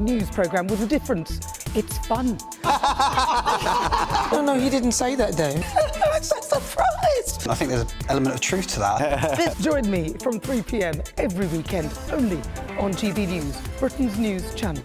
News programme with a difference. It's fun. No, he didn't say that, though. I'm so surprised. I think there's an element of truth to that. Join me from 3 p.m. every weekend, only on GB News, Britain's news channel.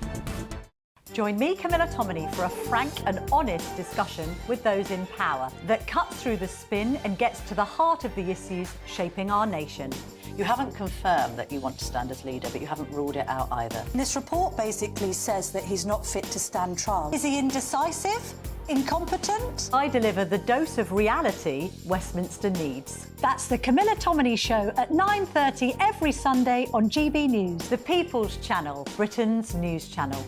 Join me, Camilla Tominey, for a frank and honest discussion with those in power that cuts through the spin and gets to the heart of the issues shaping our nation. You haven't confirmed that you want to stand as leader, but you haven't ruled it out either. This report basically says that he's not fit to stand trial. Is he indecisive? Incompetent? I deliver the dose of reality Westminster needs. That's the Camilla Tominey Show at 9:30 every Sunday on GB News, the People's Channel, Britain's news channel.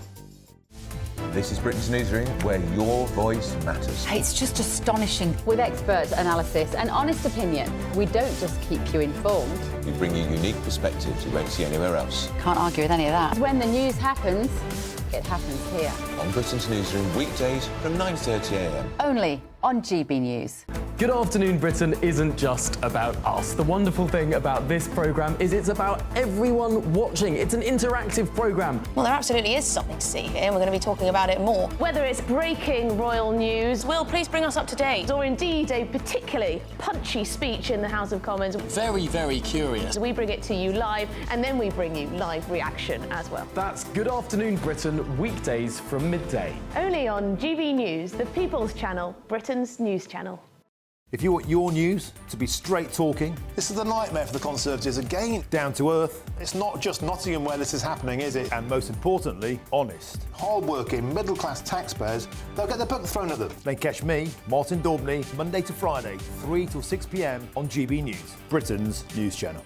This is Britain's Newsroom, where your voice matters. It's just astonishing. With expert analysis and honest opinion, we don't just keep you informed. We bring you unique perspectives you won't see anywhere else. Can't argue with any of that. When the news happens, it happens here. On Britain's Newsroom, weekdays from 9:30 a.m. Only on GB News. Good Afternoon Britain isn't just about us. The wonderful thing about this programme is it's about everyone watching. It's an interactive programme. Well, there absolutely is something to see here, and we're going to be talking about it more. Whether it's breaking royal news, Will, please bring us up to date. or indeed a particularly punchy speech in the House of Commons. Very, very curious. We bring it to you live, and then we bring you live reaction as well. That's Good Afternoon Britain, weekdays from midday. Only on GB News, the People's Channel, Britain's news channel. If you want your news to be straight talking, this is a nightmare for the Conservatives again. down to earth, It's not just Nottingham where this is happening, is it? and most importantly, honest, Hard-working, middle-class taxpayers, they'll get their book thrown at them. then catch me, Martin Daubney, Monday to Friday, 3 till 6 p.m. on GB News, Britain's news channel.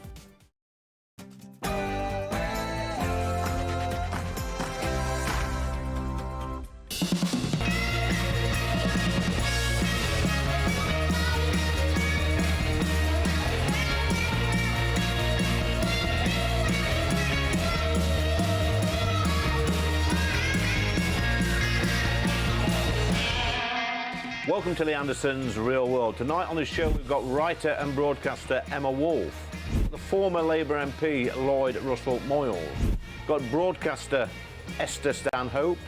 Welcome to Lee Anderson's Real World. Tonight on the show we've got writer and broadcaster Emma Wolfe, the former Labour MP Lloyd Russell-Moyles, got broadcaster Esther Stanhope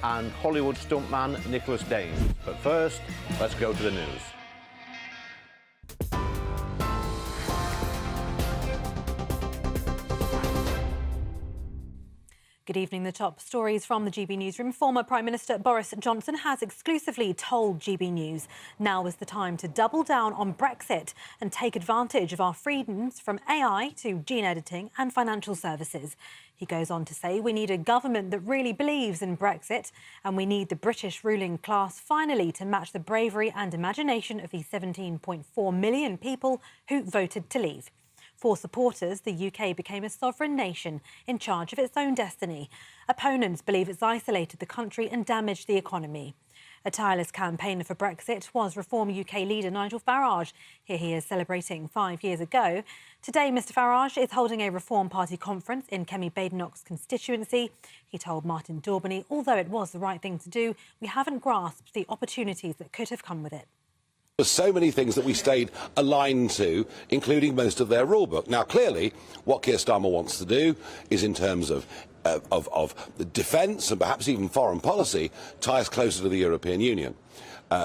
and Hollywood stuntman Nicholas Danes. But first, let's go to the news. Good evening. The top stories from the GB Newsroom. Former Prime Minister Boris Johnson has exclusively told GB News now is the time to double down on Brexit and take advantage of our freedoms from AI to gene editing and financial services. He goes on to say we need a government that really believes in Brexit and we need the British ruling class finally to match the bravery and imagination of the 17.4 million people who voted to leave. For supporters, the UK became a sovereign nation in charge of its own destiny. Opponents believe it's isolated the country and damaged the economy. A tireless campaigner for Brexit was Reform UK leader Nigel Farage. Here he is celebrating 5 years ago. Today, Mr Farage is holding a Reform Party conference in Kemi Badenoch's constituency. He told Martin Daubney, although it was the right thing to do, we haven't grasped the opportunities that could have come with it. There's so many things that we stayed aligned to, including most of their rule book. Now, clearly, what Keir Starmer wants to do is, in terms of the defence and perhaps even foreign policy, tie us closer to the European Union.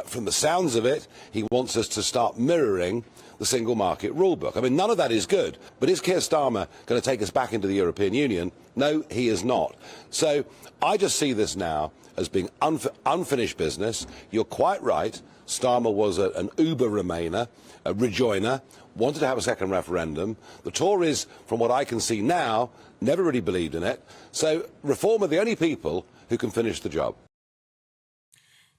From the sounds of it, he wants us to start mirroring the single market rule book. I mean, none of that is good. But is Keir Starmer going to take us back into the European Union? No, he is not. So I just see this now as being unfinished business. You're quite right. Starmer was an uber Remainer, a rejoiner, wanted to have a second referendum. The Tories, from what I can see now, never really believed in it. So Reform are the only people who can finish the job.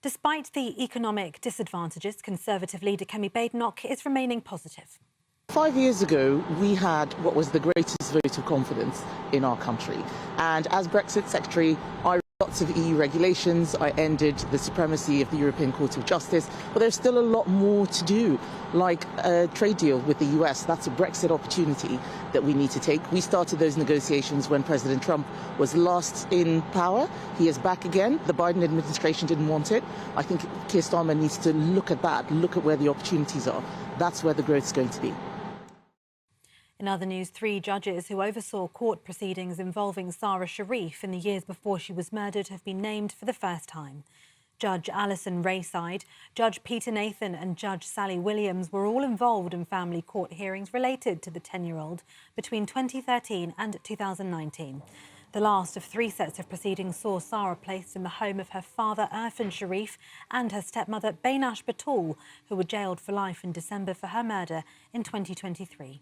Despite the economic disadvantages, Conservative leader Kemi Badenoch is remaining positive. 5 years ago, we had what was the greatest vote of confidence in our country. And as Brexit Secretary, I lots of EU regulations. I ended the supremacy of the European Court of Justice, but there's still a lot more to do, like a trade deal with the US. That's a Brexit opportunity that we need to take. We started those negotiations when President Trump was last in power. He is back again. The Biden administration didn't want it. I think Keir Starmer needs to look at that, look at where the opportunities are. That's where the growth is going to be. In other news, 3 judges who oversaw court proceedings involving Sarah Sharif in the years before she was murdered have been named for the first time. Judge Alison Rayside, Judge Peter Nathan and Judge Sally Williams were all involved in family court hearings related to the 10-year-old between 2013 and 2019. The last of 3 sets of proceedings saw Sarah placed in the home of her father, Irfan Sharif, and her stepmother, Bainash Batul, who were jailed for life in December for her murder in 2023.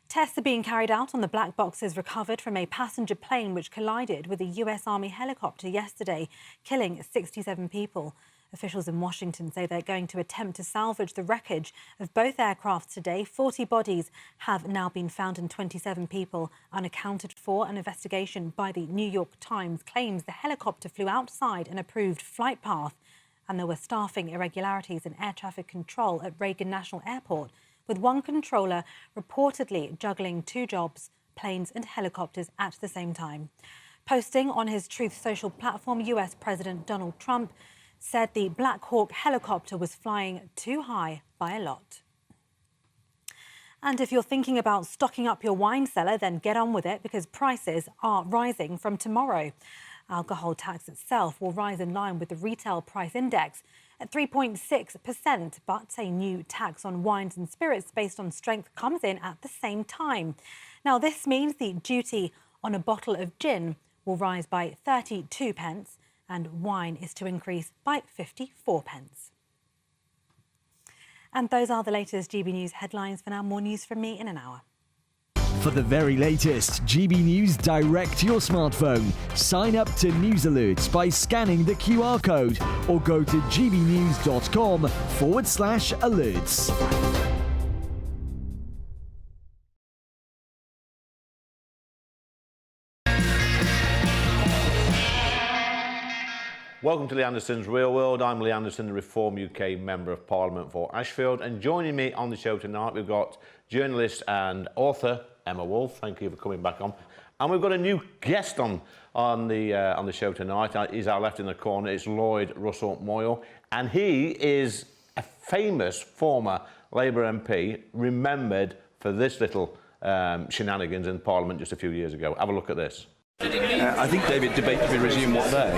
Tests are being carried out on the black boxes recovered from a passenger plane which collided with a US Army helicopter yesterday, killing 67 people. Officials in Washington say they're going to attempt to salvage the wreckage of both aircraft today. 40 bodies have now been found and 27 people unaccounted for. An investigation by the New York Times claims the helicopter flew outside an approved flight path and there were staffing irregularities in air traffic control at Reagan National Airport, with one controller reportedly juggling 2 jobs, planes and helicopters at the same time. Posting on his Truth Social platform, US President Donald Trump said the Black Hawk helicopter was flying too high by a lot. And if you're thinking about stocking up your wine cellar, then get on with it because prices are rising from tomorrow. Alcohol tax itself will rise in line with the retail price index at 3.6%, but a new tax on wines and spirits based on strength comes in at the same time. Now, this means the duty on a bottle of gin will rise by 32 pence and wine is to increase by 54 pence. And those are the latest GB News headlines. For now, more news from me in an hour. For the very latest GB News direct to your smartphone, sign up to News Alerts by scanning the QR code or go to gbnews.com/alerts. Welcome to Lee Anderson's Real World. I'm Lee Anderson, the Reform UK Member of Parliament for Ashfield. And joining me on the show tonight, we've got journalist and author Emma Wolfe. Thank you for coming back on. And we've got a new guest on the show tonight. He's our left in the corner. It's Lloyd Russell Moyle. And he is a famous former Labour MP, remembered for this little shenanigans in Parliament just a few years ago. Have a look at this. I think, David, debate to be resumed what day?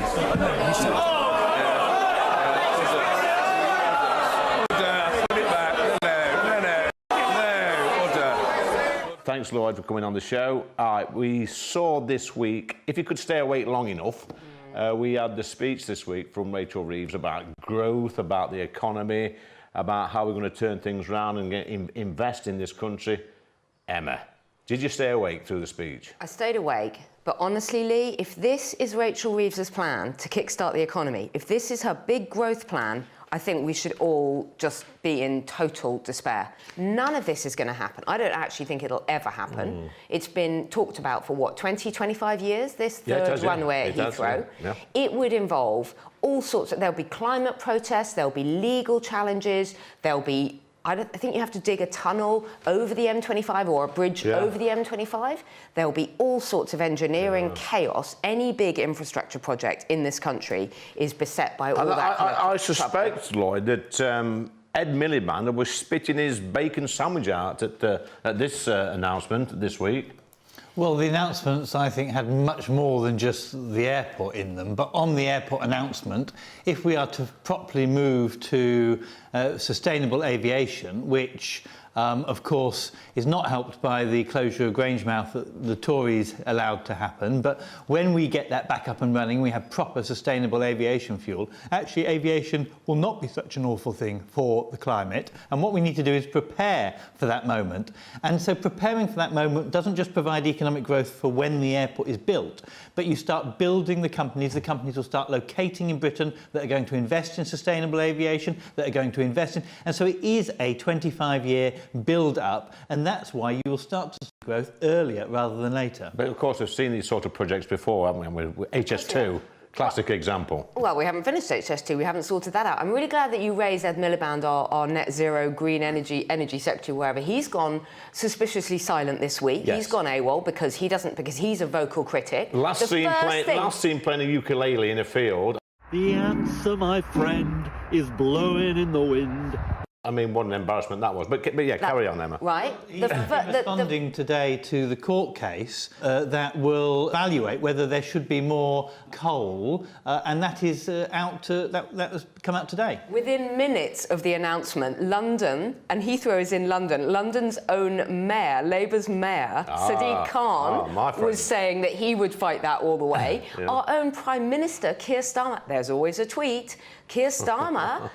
Thanks, Lloyd, for coming on the show. We saw this week, if you could stay awake long enough, we had the speech this week from Rachel Reeves about growth, about the economy, about how we're going to turn things around and invest in this country. Emma, did you stay awake through the speech? I stayed awake. But honestly, Lee, if this is Rachel Reeves' plan to kickstart the economy, if this is her big growth plan, I think we should all just be in total despair. None of this is going to happen. I don't actually think it'll ever happen. It's been talked about for, what, 20, 25 years, this third runway at Heathrow. It would involve all sorts of... There'll be climate protests, there'll be legal challenges, there'll be... I think you have to dig a tunnel over the M25 or a bridge over the M25. There'll be all sorts of engineering chaos. Any big infrastructure project in this country is beset by all that kind of I suspect, Lloyd, that Ed Miliband was spitting his bacon sandwich out at this announcement this week. Well, the announcements, I think, had much more than just the airport in them. But on the airport announcement, if we are to properly move to sustainable aviation, which, of course, is not helped by the closure of Grangemouth that the Tories allowed to happen, but when we get that back up and running, we have proper sustainable aviation fuel, actually aviation will not be such an awful thing for the climate. And what we need to do is prepare for that moment. And so preparing for that moment doesn't just provide economic growth for when the airport is built, but you start building the companies will start locating in Britain that are going to invest in sustainable aviation, that are going to invest in, and so it is a 25-year build up, and that's why you will start to see growth earlier rather than later. But of course, we've seen these sort of projects before, haven't we? With HS2, classic example. Well, we haven't finished HS2, we haven't sorted that out. I'm really glad that you raised Ed Miliband, our net zero green energy secretary, wherever. He's gone suspiciously silent this week. He's gone AWOL because he's a vocal critic. Last seen playing a ukulele in a field. The answer, my friend, is blowing in the wind. I mean, what an embarrassment that was. But yeah, carry on, Emma. Right. Responding today to the court case that will evaluate whether there should be more coal, and that is that has come out today. Within minutes of the announcement, London, and Heathrow is in London, London's own mayor, Labour's mayor, Sadiq Khan, was saying that he would fight that all the way. Yeah. Our own Prime Minister, Keir Starmer, there's always a tweet, Keir Starmer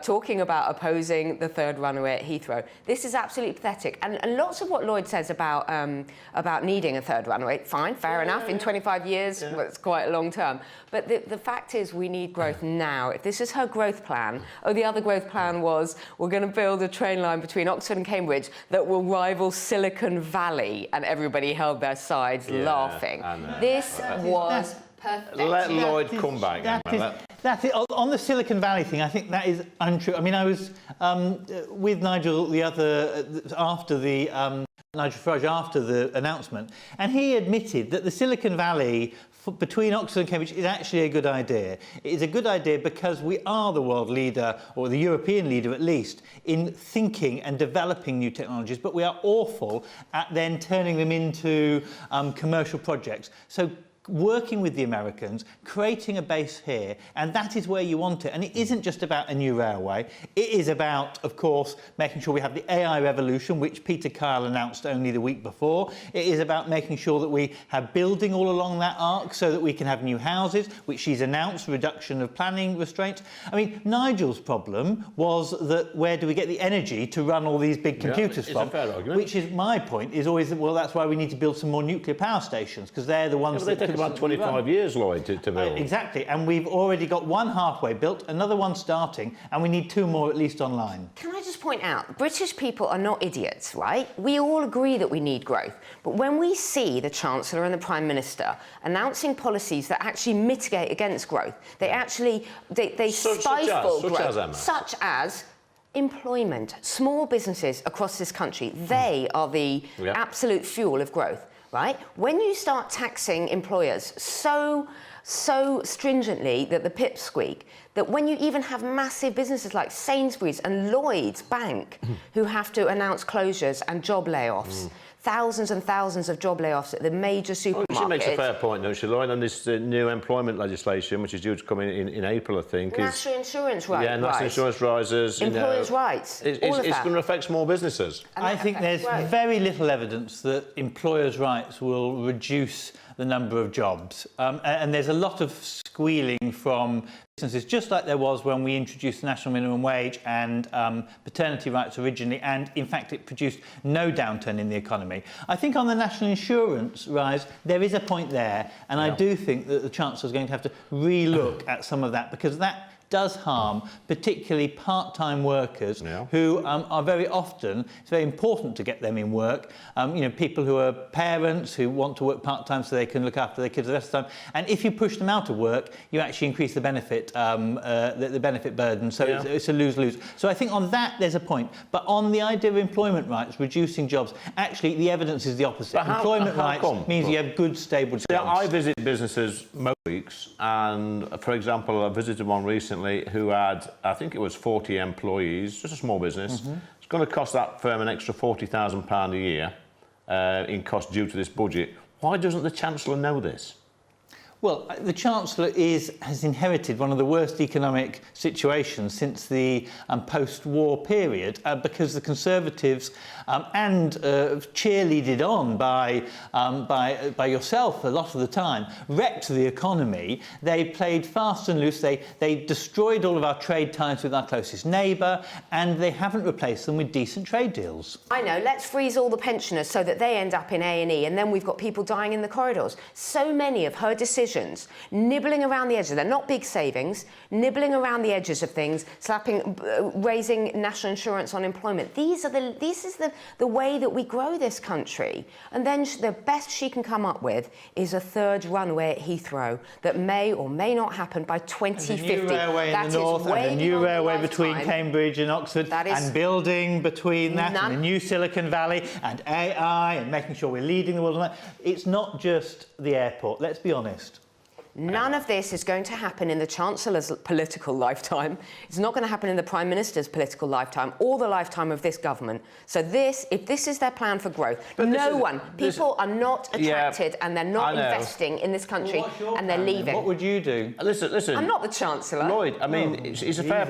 talking about opposing the third runway at Heathrow. This is absolutely pathetic. And lots of what Lloyd says about needing a third runway, fine, fair enough. In 25 years, well, it's quite a long term. But the fact is we need growth now. If this is her growth plan, the other growth plan was we're going to build a train line between Oxford and Cambridge that will rival Silicon Valley. And everybody held their sides laughing. This was... Let Lloyd come back. That's it. On the Silicon Valley thing, I think that is untrue. I mean, I was with Nigel after the Nigel Farage after the announcement, and he admitted that the Silicon Valley between Oxford and Cambridge is actually a good idea. It is a good idea because we are the world leader, or the European leader at least, in thinking and developing new technologies, but we are awful at then turning them into commercial projects. So working with the Americans, creating a base here, and that is where you want it. And it isn't just about a new railway. It is about, of course, making sure we have the AI revolution, which Peter Kyle announced only the week before. It is about making sure that we have building all along that arc so that we can have new houses, which she's announced, reduction of planning restraints. I mean, Nigel's problem was that where do we get the energy to run all these big computers from? It's a fair argument. Which is my point, is always that, well, that's why we need to build some more nuclear power stations, because they're the ones that take about 25 years, Lloyd, to build. Exactly, and we've already got one halfway built, another one starting, and we need two more at least online. Can I just point out, British people are not idiots, right? We all agree that we need growth. But when we see the Chancellor and the Prime Minister announcing policies that actually mitigate against growth, they actually, they stifle growth. Such as employment. Small businesses across this country, they are the absolute fuel of growth. Right? When you start taxing employers so stringently that the pips squeak, that when you even have massive businesses like Sainsbury's and Lloyds Bank who have to announce closures and job layoffs, thousands and thousands of job layoffs at the major supermarkets. She makes a fair point, don't she, Lloyd, on this new employment legislation, which is due to come in April, I think. National insurance rises. Yeah, national insurance rises. Employers' rights. It's going to affect small businesses. I think there's very little evidence that employers' rights will reduce the number of jobs. And there's a lot of squealing from businesses, just like there was when we introduced the national minimum wage and paternity rights originally, and in fact it produced no downturn in the economy. I think on the national insurance rise, there is a point there, and I do think that the Chancellor is going to have to re-look at some of that, because that does harm particularly part-time workers who are very often, it's very important to get them in work, you know, people who are parents who want to work part-time so they can look after their kids the rest of the time, and if you push them out of work you actually increase the benefit the benefit burden, so it's a lose-lose. So I think on that there's a point, but on the idea of employment rights, reducing jobs, actually the evidence is the opposite. Employment rights means you have good stable jobs. I visit businesses most weeks, and for example I visited one recently who had, I think it was 40 employees, just a small business. It's going to cost that firm an extra £40,000 a year in cost due to this budget. Why doesn't the Chancellor know this? Well, the Chancellor has inherited one of the worst economic situations since the post-war period, because the Conservatives and cheerleaded on by yourself a lot of the time, wrecked the economy. They played fast and loose. They destroyed all of our trade ties with our closest neighbour, and they haven't replaced them with decent trade deals. I know, let's freeze all the pensioners so that they end up in A&E, and then we've got people dying in the corridors. So many of her decisions nibbling around the edges. They're not big savings, nibbling around the edges of things, raising national insurance on employment. This is the way that we grow this country. And then the best she can come up with is a third runway at Heathrow that may or may not happen by 2050. And a new railway in the north, and a new railway between Cambridge and Oxford, and building between that, and the new Silicon Valley, and AI, and making sure we're leading the world on that. It's not just the airport, let's be honest. None of this is going to happen in the Chancellor's political lifetime. It's not going to happen in the Prime Minister's political lifetime or the lifetime of this government. So if this is their plan for growth, people are not attracted and they're not investing in this country and they're leaving. What would you do? Listen. I'm not the Chancellor. Lloyd, I mean, it's a fair...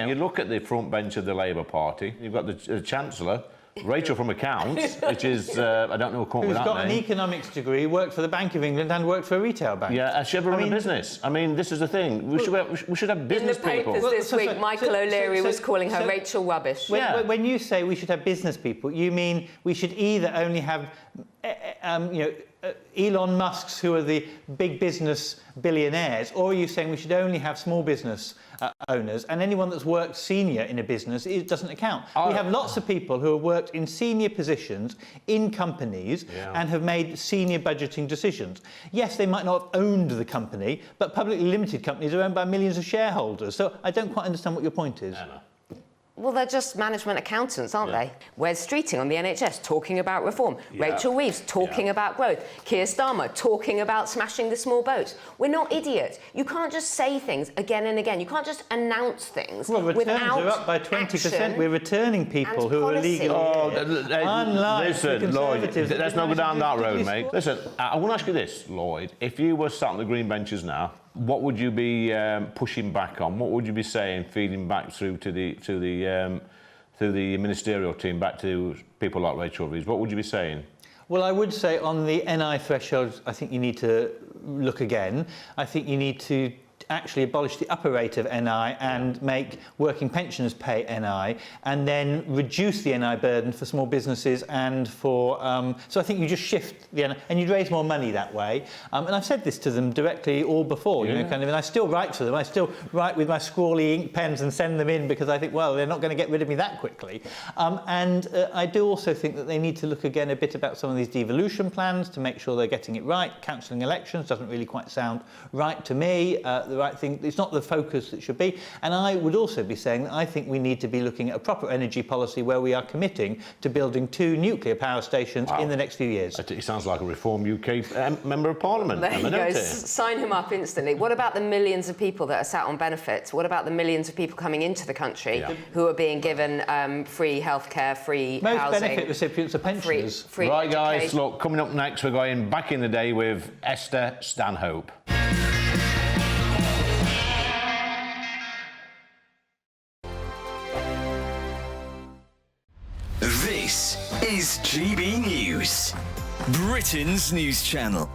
you look at the front bench of the Labour Party, you've got the Chancellor, Rachel from Accounts, which is, I don't know, who's got an economics degree, worked for the Bank of England and worked for a retail bank. Yeah, she ever run a business. I mean, this is the thing. We should have business people. In the papers this week, Michael O'Leary was calling her Rachel rubbish. When you say we should have business people, you mean we should either only have, Elon Musk's, who are the big business billionaires, or are you saying we should only have small business owners, and anyone that's worked senior in a business, it doesn't account? We have lots of people who have worked in senior positions in companies and have made senior budgeting decisions. Yes, they might not have owned the company, but publicly limited companies are owned by millions of shareholders. So I don't quite understand what your point is. Well, they're just management accountants, aren't they? Wes Streeting on the NHS talking about reform. Rachel Reeves talking about growth. Keir Starmer talking about smashing the small boats. We're not idiots. You can't just say things again and again. You can't just announce things returns are up by 20%. We're returning people who are illegally. Listen, Lloyd, let's not go down that road, mate. Listen, I want to ask you this, Lloyd. If you were sat on the green benches now, what would you be pushing back on? What would you be saying, feeding back through to the ministerial team, back to people like Rachel Reeves? What would you be saying? Well, I would say on the NI threshold, I think you need to look again. I think you need to actually abolish the upper rate of NI and make working pensioners pay NI, and then reduce the NI burden for small businesses and for... so I think you just shift the NI, and you'd raise more money that way. And I've said this to them directly all before, you know, kind of, and I still write to them. I still write with my scrawly ink pens and send them in because I think, well, they're not going to get rid of me that quickly. I do also think that they need to look again a bit about some of these devolution plans to make sure they're getting it right. Cancelling elections doesn't really quite sound right to me. The right thing, it's not the focus it should be. And I would also be saying that I think we need to be looking at a proper energy policy where we are committing to building 2 nuclear power stations in the next few years. It sounds like a Reform UK Member of Parliament. There you go. Sign him up instantly. What about the millions of people that are sat on benefits? What about the millions of people coming into the country who are being given free healthcare, free housing? Most benefit recipients are pensioners. Free right, education. guys, look, coming up next, we're going back in the day with Esther Stanhope. This is GB News, Britain's news channel.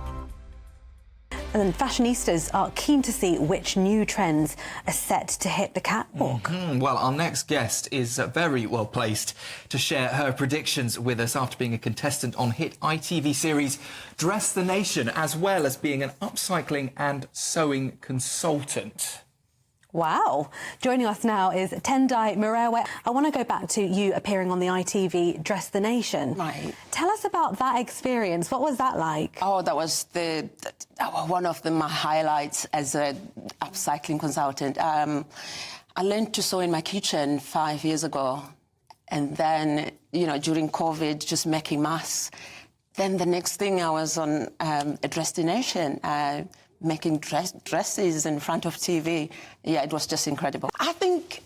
And then fashionistas are keen to see which new trends are set to hit the catwalk. Well, our next guest is very well placed to share her predictions with us after being a contestant on hit ITV series Dress the Nation, as well as being an upcycling and sewing consultant. Wow. Joining us now is Tendai Murewe. I want to go back to you appearing on the ITV Dress the Nation. Right. Tell us about that experience. What was that like? Oh, that was one of my highlights as a upcycling consultant. I learned to sew in my kitchen 5 years ago. And then, you know, during COVID, just making masks. Then the next thing I was on a Dress the Nation, making dresses in front of TV. Yeah, it was just incredible. I think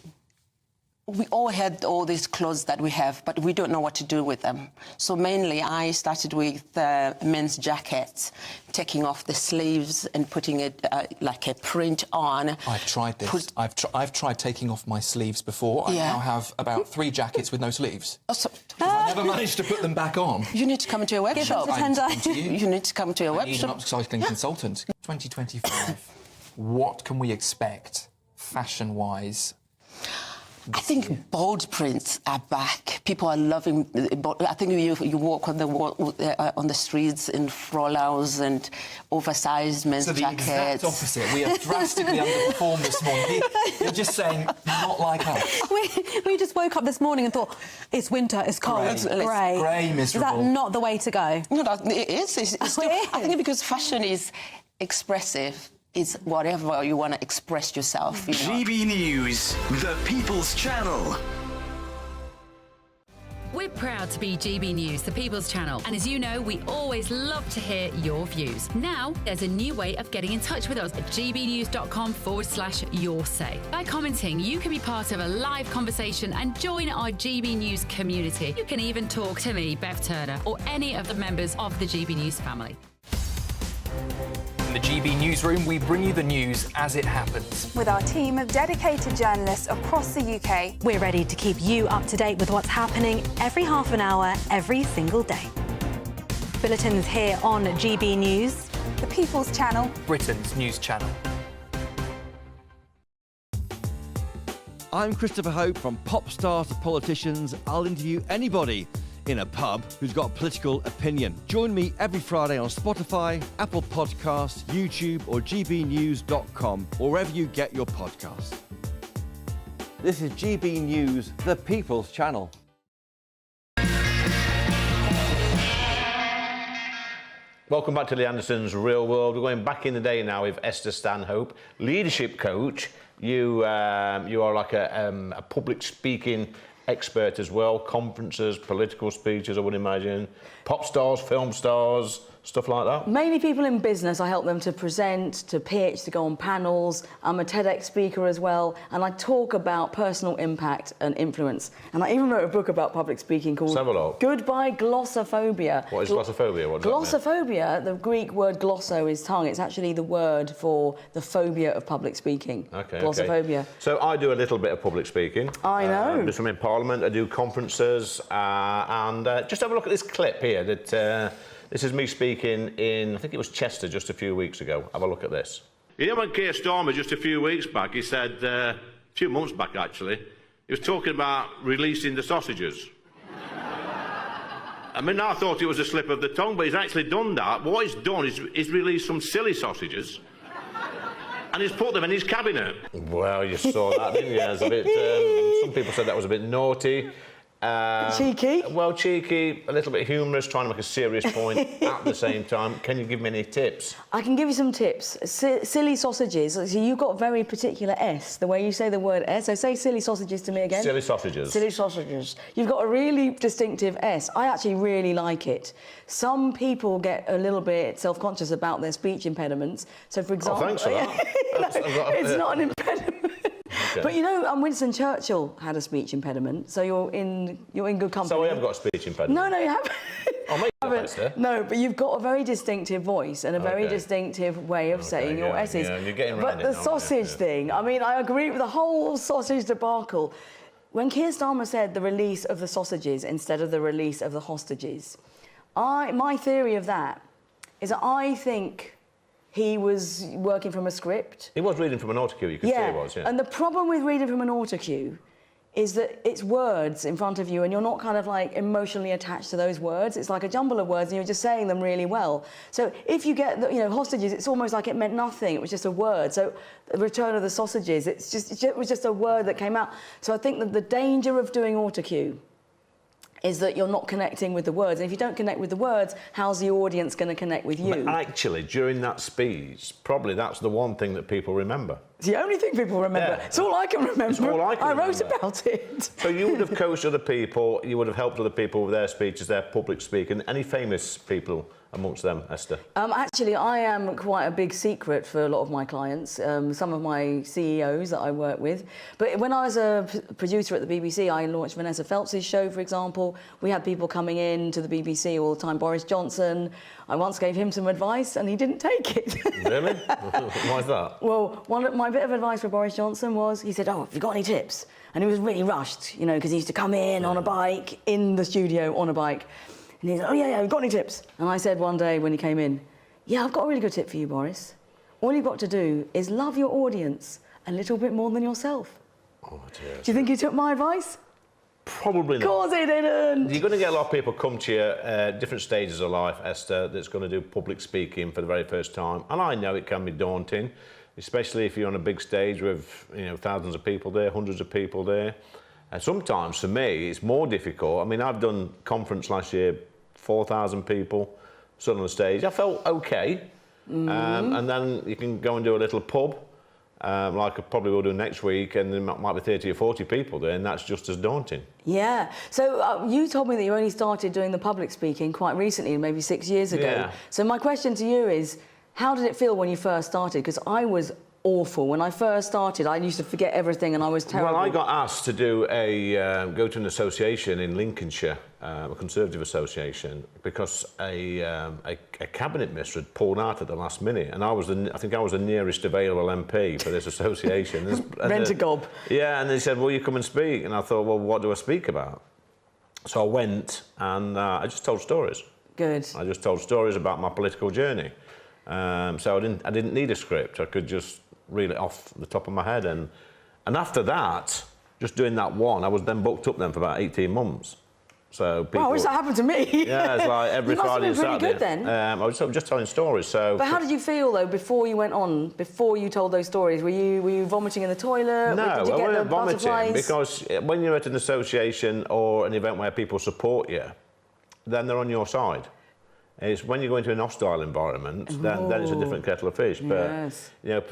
we all had all these clothes that we have, but we don't know what to do with them. So mainly I started with men's jackets, taking off the sleeves and putting it like a print on. I've tried this. I've tried taking off my sleeves before. I now have about 3 jackets with no sleeves. I never managed to put them back on. You need to come to a workshop. You need to come to a workshop. I need an upcycling consultant. 2025, what can we expect fashion-wise? I think bold prints are back. People are loving. I think you walk on the streets in frollers and oversized men's jackets. So the exact opposite. We have drastically underperformed this morning. You're just saying not like us. We just woke up this morning and thought it's winter, it's cold, it's grey. Grey, miserable. Is that not the way to go? No, it is. I think because fashion is expressive. It's whatever you want to express yourself. You know? GB News, the People's Channel. We're proud to be GB News, the People's Channel. And as you know, we always love to hear your views. Now, there's a new way of getting in touch with us at gbnews.com/your say. By commenting, you can be part of a live conversation and join our GB News community. You can even talk to me, Bev Turner, or any of the members of the GB News family. In the GB Newsroom, we bring you the news as it happens. With our team of dedicated journalists across the UK. We're ready to keep you up to date with what's happening every half an hour, every single day. Bulletins here on GB News, the People's Channel, Britain's news channel. I'm Christopher Hope. From pop stars to politicians, I'll interview anybody in a pub who's got a political opinion. Join me every Friday on Spotify, Apple Podcasts, YouTube or gbnews.com, or wherever you get your podcasts. This is GB News, the People's Channel. Welcome back to Lee Anderson's Real World. We're going back in the day now with Esther Stanhope, leadership coach. You are like a public speaking expert as well, conferences, political speeches, I would imagine, pop stars, film stars, stuff like that? Mainly people in business. I help them to present, to pitch, to go on panels. I'm a TEDx speaker as well, and I talk about personal impact and influence. And I even wrote a book about public speaking called Goodbye Glossophobia. What is glossophobia? What does that mean? Glossophobia, the Greek word glosso is tongue. It's actually the word for the phobia of public speaking. Okay, glossophobia. Okay. So I do a little bit of public speaking. I know. I'm in Parliament, I do conferences, and just have a look at this clip here that... this is me speaking in, I think it was Chester just a few weeks ago. Have a look at this. You know, when Keir Starmer just a few weeks back, he said, a few months back actually, he was talking about releasing the sausages. I mean, I thought it was a slip of the tongue, but he's actually done that. What he's done is he's released some silly sausages and he's put them in his cabinet. Well, you saw that, didn't you? It was a bit, some people said that was a bit naughty. Cheeky? Well, cheeky, a little bit humorous, trying to make a serious point at the same time. Can you give me any tips? I can give you some tips. Silly sausages. So you've got a very particular S, the way you say the word S. So say silly sausages to me again. Silly sausages. Silly sausages. You've got a really distinctive S. I actually really like it. Some people get a little bit self-conscious about their speech impediments. So, for example... Oh, thanks for that. It's not an impediment. Okay. But you know, Winston Churchill had a speech impediment, so you're in good company. So I have got a speech impediment? No, you haven't. Oh, maybe there. No, but you've got a very distinctive voice and a very distinctive way of saying your S's. Yeah, you're getting but the sausage thing, I mean, I agree with the whole sausage debacle. When Keir Starmer said the release of the sausages instead of the release of the hostages, my theory of that is that I think he was working from a script. He was reading from an autocue, you could say he was, yeah. And the problem with reading from an autocue is that it's words in front of you and you're not kind of like emotionally attached to those words. It's like a jumble of words and you're just saying them really well. So if you get, hostages, it's almost like it meant nothing. It was just a word. So the return of the sausages, it was just a word that came out. So I think that the danger of doing autocue is that you're not connecting with the words. And if you don't connect with the words, how's the audience going to connect with you? But actually, during that speech, probably that's the one thing that people remember. It's the only thing people remember. Yeah. It's all I can remember. It's all I can remember. I wrote about it. So you would have coached other people, you would have helped other people with their speeches, their public speaking. Any famous people amongst them, Esther? Actually, I am quite a big secret for a lot of my clients, some of my CEOs that I work with. But when I was a producer at the BBC, I launched Vanessa Phelps' show, for example. We had people coming in to the BBC all the time. Boris Johnson, I once gave him some advice and he didn't take it. Really? Why is that? Well, my bit of advice for Boris Johnson was, he said, oh, have you got any tips? And he was really rushed, because he used to come in on a bike, in the studio on a bike. And he said, oh, yeah, got any tips? And I said one day when he came in, yeah, I've got a really good tip for you, Boris. All you've got to do is love your audience a little bit more than yourself. Oh, dear. Do you think he took my advice? Probably not. Of course he didn't. You're going to get a lot of people come to you at different stages of life, Esther, that's going to do public speaking for the very first time. And I know it can be daunting, especially if you're on a big stage with, thousands of people there, hundreds of people there. And sometimes, for me, it's more difficult. I mean, I've done conference last year, 4,000 people stood on the stage. I felt okay. And then you can go and do a little pub like I probably will do next week, and there might be 30 or 40 people there, and that's just as daunting. Yeah. So you told me that you only started doing the public speaking quite recently, maybe 6 years ago. Yeah. So my question to you is, how did it feel when you first started? Because I was awful. When I first started, I used to forget everything and I was terrible. Well, I got asked to do go to an association in Lincolnshire, a Conservative association, because a cabinet minister had pulled out at the last minute, and I think I was the nearest available MP for this association. Rent-a-gob. Yeah, and they said, "Will you come and speak?" And I thought, well, what do I speak about? So I went and I just told stories. Good. I just told stories about my political journey. So I didn't need a script. I could just reel it off the top of my head, and after that, just doing that one, I was then booked up then for about 18 months. So people, wow, I wish that happened to me. Yeah, it's like every Friday and Saturday. You must have been pretty good then. I was just telling stories. So. But how did you feel though before you went on? Before you told those stories, were you vomiting in the toilet? No, did you get I wasn't vomiting, butterflies? because when you're at an association or an event where people support you, then they're on your side. It's when you go into an hostile environment, then it's a different kettle of fish. But you know,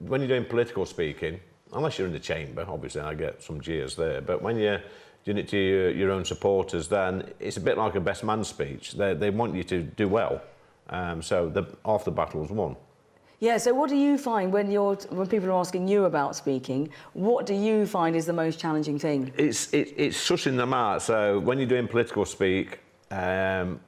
when you're doing political speaking, unless you're in the chamber, obviously I get some jeers there. But when you're doing it to your own supporters, then it's a bit like a best man speech. They want you to do well. So half the battle's won. Yeah. So what do you find when people are asking you about speaking? What do you find is the most challenging thing? It's sussing them out. So when you're doing political speak.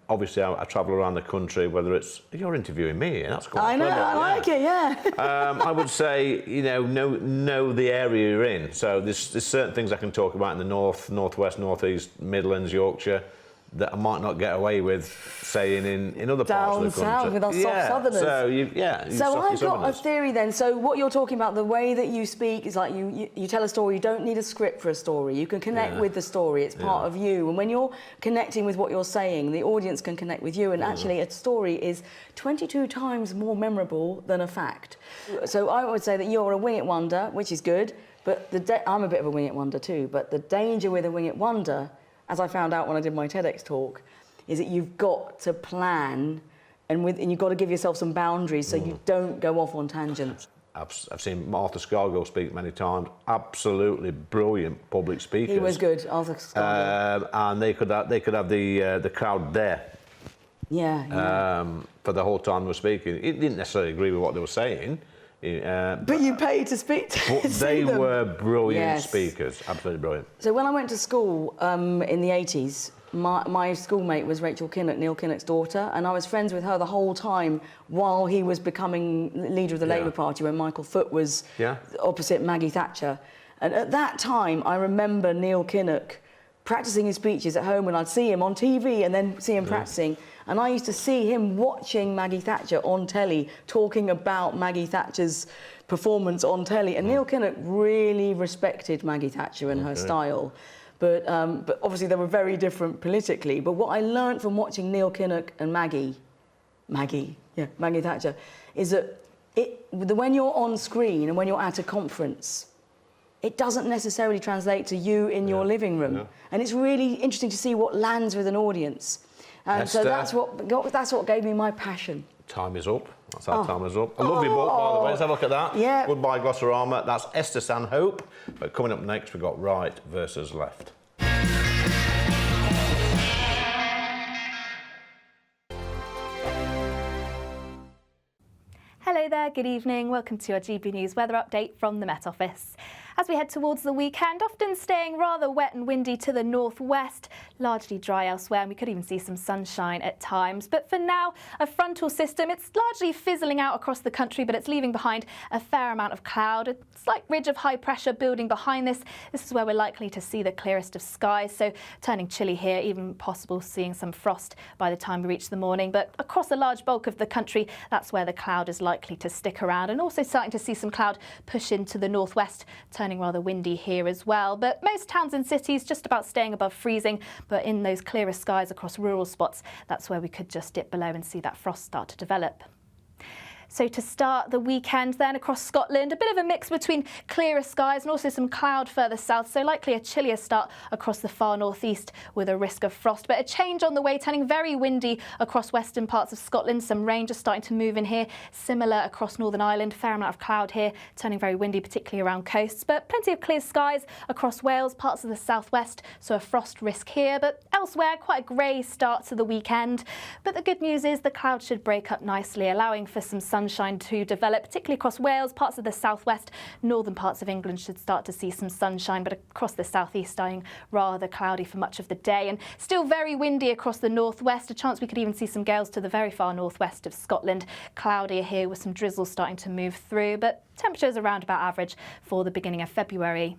Obviously, I travel around the country. Whether you're interviewing me, that's quite. I know, I like it. Yeah. I would say, know the area you're in. So there's certain things I can talk about in the north, northwest, northeast, Midlands, Yorkshire, that I might not get away with saying in other parts of the country. Down south with our soft southerners. So I've got a theory then. So what you're talking about, the way that you speak is like you tell a story. You don't need a script for a story. You can connect with the story. It's part of you. And when you're connecting with what you're saying, the audience can connect with you. And actually, a story is 22 times more memorable than a fact. So I would say that you're a wing it wonder, which is good. But I'm a bit of a wing it wonder too. But the danger with a wing it wonder, as I found out when I did my TEDx talk, is that you've got to plan and you've got to give yourself some boundaries so you don't go off on tangents. I've seen Arthur Scargill speak many times. Absolutely brilliant public speakers. He was good, Arthur Scargill. And they could have the crowd there. For the whole time they were speaking. He didn't necessarily agree with what they were saying. But you paid to speak to But they them. were brilliant speakers, absolutely brilliant. So when I went to school in the 80s, my schoolmate was Rachel Kinnock, Neil Kinnock's daughter, and I was friends with her the whole time while he was becoming leader of the Labour Party when Michael Foot was opposite Maggie Thatcher. And at that time, I remember Neil Kinnock practicing his speeches at home, and I'd see him on TV and then see him practicing. And I used to see him watching Maggie Thatcher on telly, talking about Maggie Thatcher's performance on telly. And Neil Kinnock really respected Maggie Thatcher and her style. But obviously they were very different politically. But what I learned from watching Neil Kinnock and Maggie Thatcher, is that when you're on screen and when you're at a conference, it doesn't necessarily translate to you in your living room. And it's really interesting to see what lands with an audience. And so that's what gave me my passion. Time is up. That's our time is up. A lovely book, by the way. Let's have a look at that. Yeah. Goodbye, Glossorama. That's Esther Stanhope. But coming up next, we've got Right versus Left. Hello there, good evening. Welcome to your GB News weather update from the Met Office. As we head towards the weekend, often staying rather wet and windy to the northwest, largely dry elsewhere, and we could even see some sunshine at times. But for now, a frontal system, it's largely fizzling out across the country, but it's leaving behind a fair amount of cloud, a slight ridge of high pressure building behind this. This is where we're likely to see the clearest of skies, so turning chilly here, even possible seeing some frost by the time we reach the morning. But across a large bulk of the country, that's where the cloud is likely to stick around, and also starting to see some cloud push into the northwest, turning rather windy here as well. But most towns and cities just about staying above freezing, but in those clearer skies across rural spots, that's where we could just dip below and see that frost start to develop. So to start the weekend then across Scotland, a bit of a mix between clearer skies and also some cloud further south, so likely a chillier start across the far northeast with a risk of frost. But a change on the way, turning very windy across western parts of Scotland. Some rain just starting to move in here, similar across Northern Ireland, fair amount of cloud here, turning very windy, particularly around coasts, but plenty of clear skies across Wales, parts of the southwest, so a frost risk here, but elsewhere quite a grey start to the weekend. But the good news is the clouds should break up nicely, allowing for some sunshine to develop, particularly across Wales, parts of the southwest, northern parts of England should start to see some sunshine, but across the southeast staying rather cloudy for much of the day, and still very windy across the northwest. A chance we could even see some gales to the very far northwest of Scotland. Cloudier here with some drizzle starting to move through, but temperatures around about average for the beginning of February.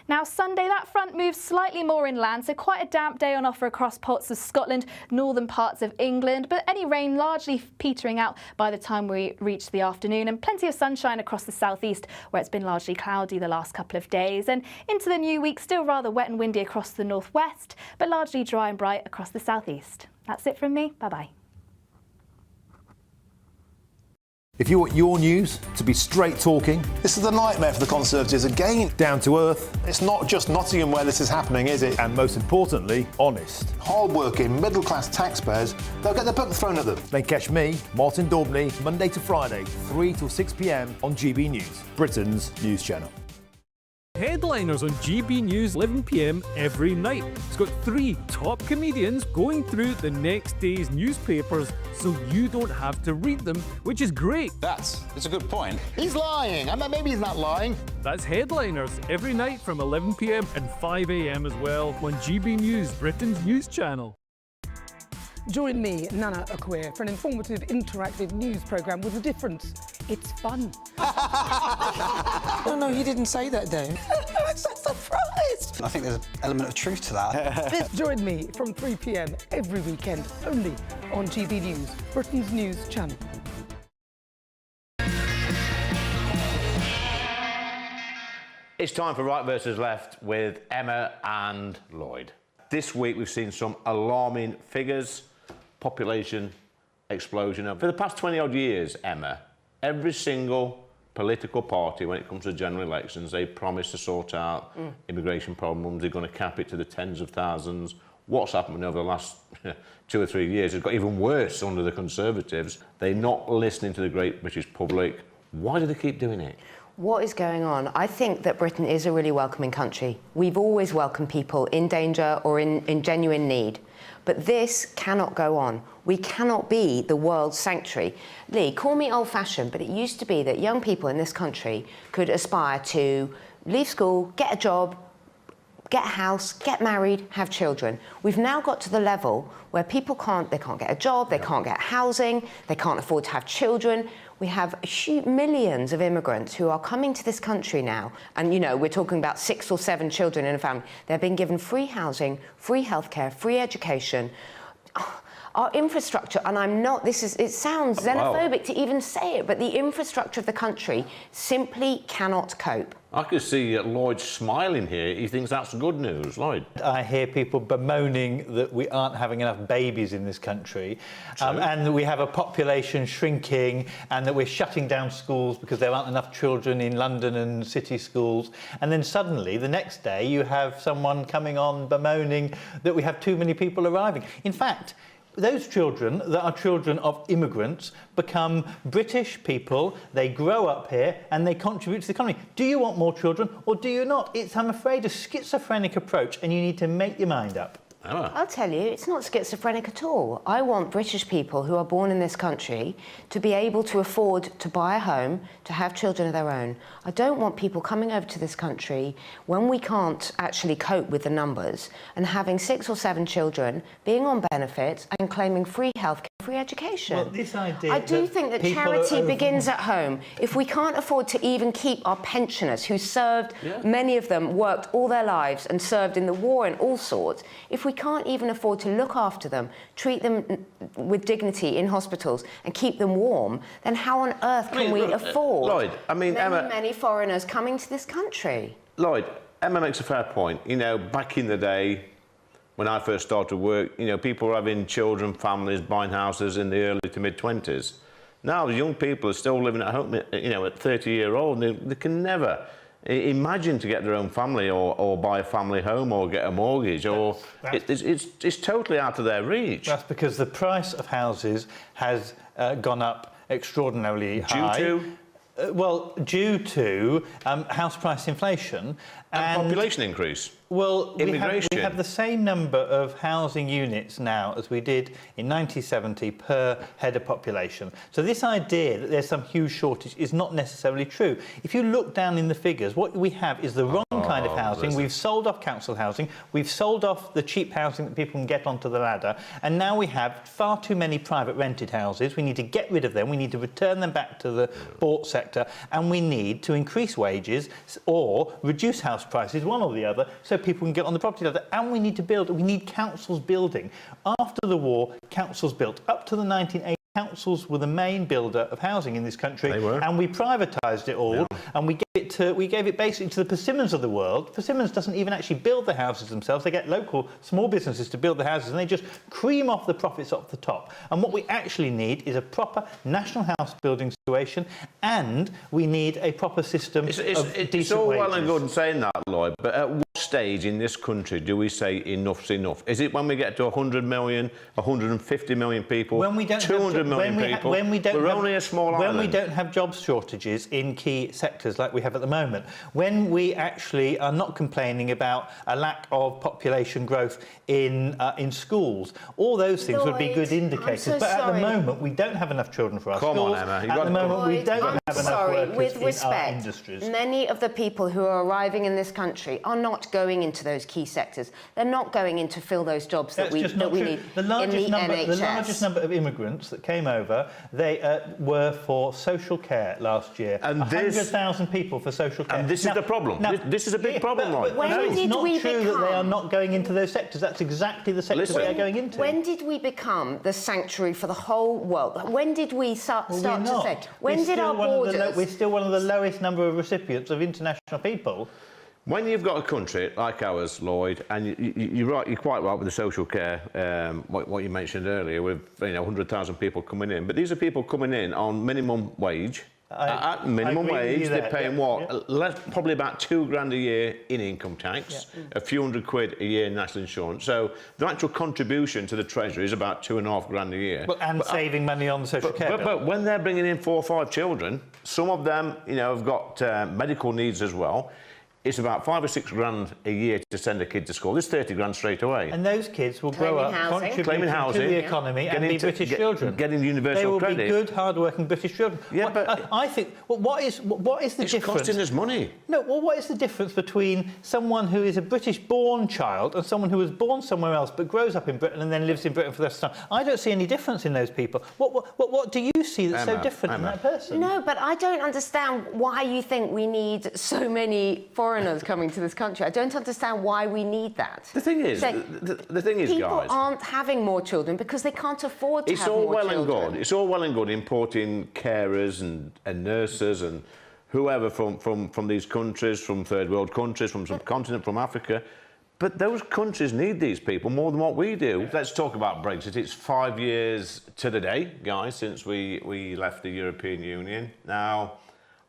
Now Sunday, that front moves slightly more inland, so quite a damp day on offer across parts of Scotland, northern parts of England, but any rain largely petering out by the time we reach the afternoon, and plenty of sunshine across the southeast where it's been largely cloudy the last couple of days. And into the new week, still rather wet and windy across the northwest, but largely dry and bright across the southeast. That's it from me. Bye-bye. If you want your news to be straight talking, This is the nightmare for the Conservatives again. down to earth, It's not just Nottingham where this is happening, is it? and most importantly, honest, Hard-working, middle-class taxpayers, they'll get their book thrown at them. then catch me, Martin Daubney, Monday to Friday, 3 till 6 p.m. on GB News, Britain's news channel. Headliners on GB News 11 p.m. every night. It's got 3 top comedians going through the next day's newspapers so you don't have to read them, which is great. That's a good point. He's lying. I mean, maybe he's not lying. That's Headliners every night from 11 p.m. and 5 a.m. as well on GB News, Britain's news channel. Join me, Nana Akwe, for an informative, interactive news programme with a difference. It's fun. No, he didn't say that, though. I'm so surprised. I think there's an element of truth to that. Join me from 3 p.m. every weekend, only on GB News, Britain's news channel. It's time for Right versus Left with Emma and Lloyd. This week we've seen some alarming figures, population explosion. For the past 20 odd years, Emma, every single political party, when it comes to general elections, they promise to sort out immigration problems, they're going to cap it to the tens of thousands. What's happened over the last 2 or 3 years has got even worse under the Conservatives. They're not listening to the great British public. Why do they keep doing it? What is going on? I think that Britain is a really welcoming country. We've always welcomed people in danger or in genuine need. But this cannot go on. We cannot be the world's sanctuary. Lee, call me old-fashioned, but it used to be that young people in this country could aspire to leave school, get a job, get a house, get married, have children. We've now got to the level where people can't get a job, they can't get housing, they can't afford to have children. We have millions of immigrants who are coming to this country now, and you know, we're talking about 6 or 7 children in a family. They're being given free housing, free healthcare, free education. Our infrastructure, and it sounds xenophobic to even say it, but the infrastructure of the country simply cannot cope. I could see Lloyd smiling here. He thinks that's good news. Lloyd? I hear people bemoaning that we aren't having enough babies in this country, and that we have a population shrinking, and that we're shutting down schools because there aren't enough children in London and city schools. And then suddenly, the next day, you have someone coming on bemoaning that we have too many people arriving. In fact, those children that are children of immigrants become British people, they grow up here and they contribute to the economy. Do you want more children or do you not? It's, I'm afraid, a schizophrenic approach, and you need to make your mind up. I'll tell you, it's not schizophrenic at all. I want British people who are born in this country to be able to afford to buy a home, to have children of their own. I don't want people coming over to this country when we can't actually cope with the numbers and having 6 or 7 children, being on benefits and claiming free healthcare, free education. Well, this idea I do think that charity begins at home. If we can't afford to even keep our pensioners who served, many of them worked all their lives and served in the war and all sorts, if we can't even afford to look after them, treat them with dignity in hospitals and keep them warm, then how on earth can we afford Lloyd, I mean, many foreigners coming to this country? Lloyd, Emma makes a fair point. You know, back in the day, when I first started work, you know, people were having children, families, buying houses in the early to mid-20s. Now, the young people are still living at home, you know, at 30-year-old, and they can never imagine to get their own family or buy a family home or get a mortgage, or it's totally out of their reach. That's because the price of houses has gone up extraordinarily high. Due to? Due to house price inflation and population increase. Well, immigration. We have the same number of housing units now as we did in 1970 per head of population. So this idea that there's some huge shortage is not necessarily true. If you look down in the figures, what we have is the wrong kind of housing. We've sold off council housing. We've sold off the cheap housing that people can get onto the ladder. And now we have far too many private rented houses. We need to get rid of them. We need to return them back to the bought sector. And we need to increase wages or reduce house prices, one or the other, so people can get on the property ladder. And we need to build. We need councils building. After the war, councils built. Up to the 1980s, councils were the main builder of housing in this country. They were. And we privatised it all. Yeah. And we gave it basically to the Persimmons of the world. Persimmons doesn't even actually build the houses themselves. They get local small businesses to build the houses, and they just cream off the profits off the top. And what we actually need is a proper national house building situation, and we need a proper system of decent wages. It's all well and good in saying that, Lloyd, but at what stage in this country do we say enough's enough? Is it when we get to 100 million, 150 million people, when we don't 200 million people? We're only a small island. When we don't have jobs shortages in key sectors like we have at the moment, when we actually are not complaining about a lack of population growth in schools, all those things would be good indicators. But at the moment, we don't have enough children for our schools. Come on, Emma. At the moment, we don't have enough workers in our industries. Many of the people who are arriving in this country are not going into those key sectors. They're not going in to fill those jobs that we need in the NHS. The largest number of immigrants that came over, they were for social care last year. And 100,000 people for social care. And this is the problem. This is a big problem, Lloyd. It's not true that they are not going into those sectors. That's exactly the sector they are going into. When did we become the sanctuary for the whole world? When did we start to say? When did our borders? We're still one of the lowest number of recipients of international people. When you've got a country like ours, Lloyd, and you're quite right with the social care, what you mentioned earlier, with 100,000 people coming in, but these are people coming in on minimum wage. At minimum wage, they're paying probably about £2,000 a year in income tax, a few hundred quid a year in national insurance. So the actual contribution to the treasury is about £2,500 a year. Saving money on the social care bill. But when they're bringing in 4 or 5 children, some of them, have got medical needs as well. It's about £5 or £6 a year to send a kid to school. There's 30 grand straight away. And those kids will grow up contributing to the economy and be British children. Getting universal credit. They will be good, hard-working British children. Yeah, but I think what is the difference? It's costing us money. No, well, what is the difference between someone who is a British-born child and someone who was born somewhere else but grows up in Britain and then lives in Britain for the rest of the time? I don't see any difference in those people. What do you see that's so different in that person? No, but I don't understand why you think we need so many foreigners coming to this country. I don't understand why we need that. The thing is, the thing is, people guys, aren't having more children because they can't afford to have more children. It's all well and good importing carers and nurses and whoever from these countries, from third world countries, from some continent, from Africa. But those countries need these people more than what we do. Let's talk about Brexit. It's 5 years to the day, guys, since we left the European Union. Now,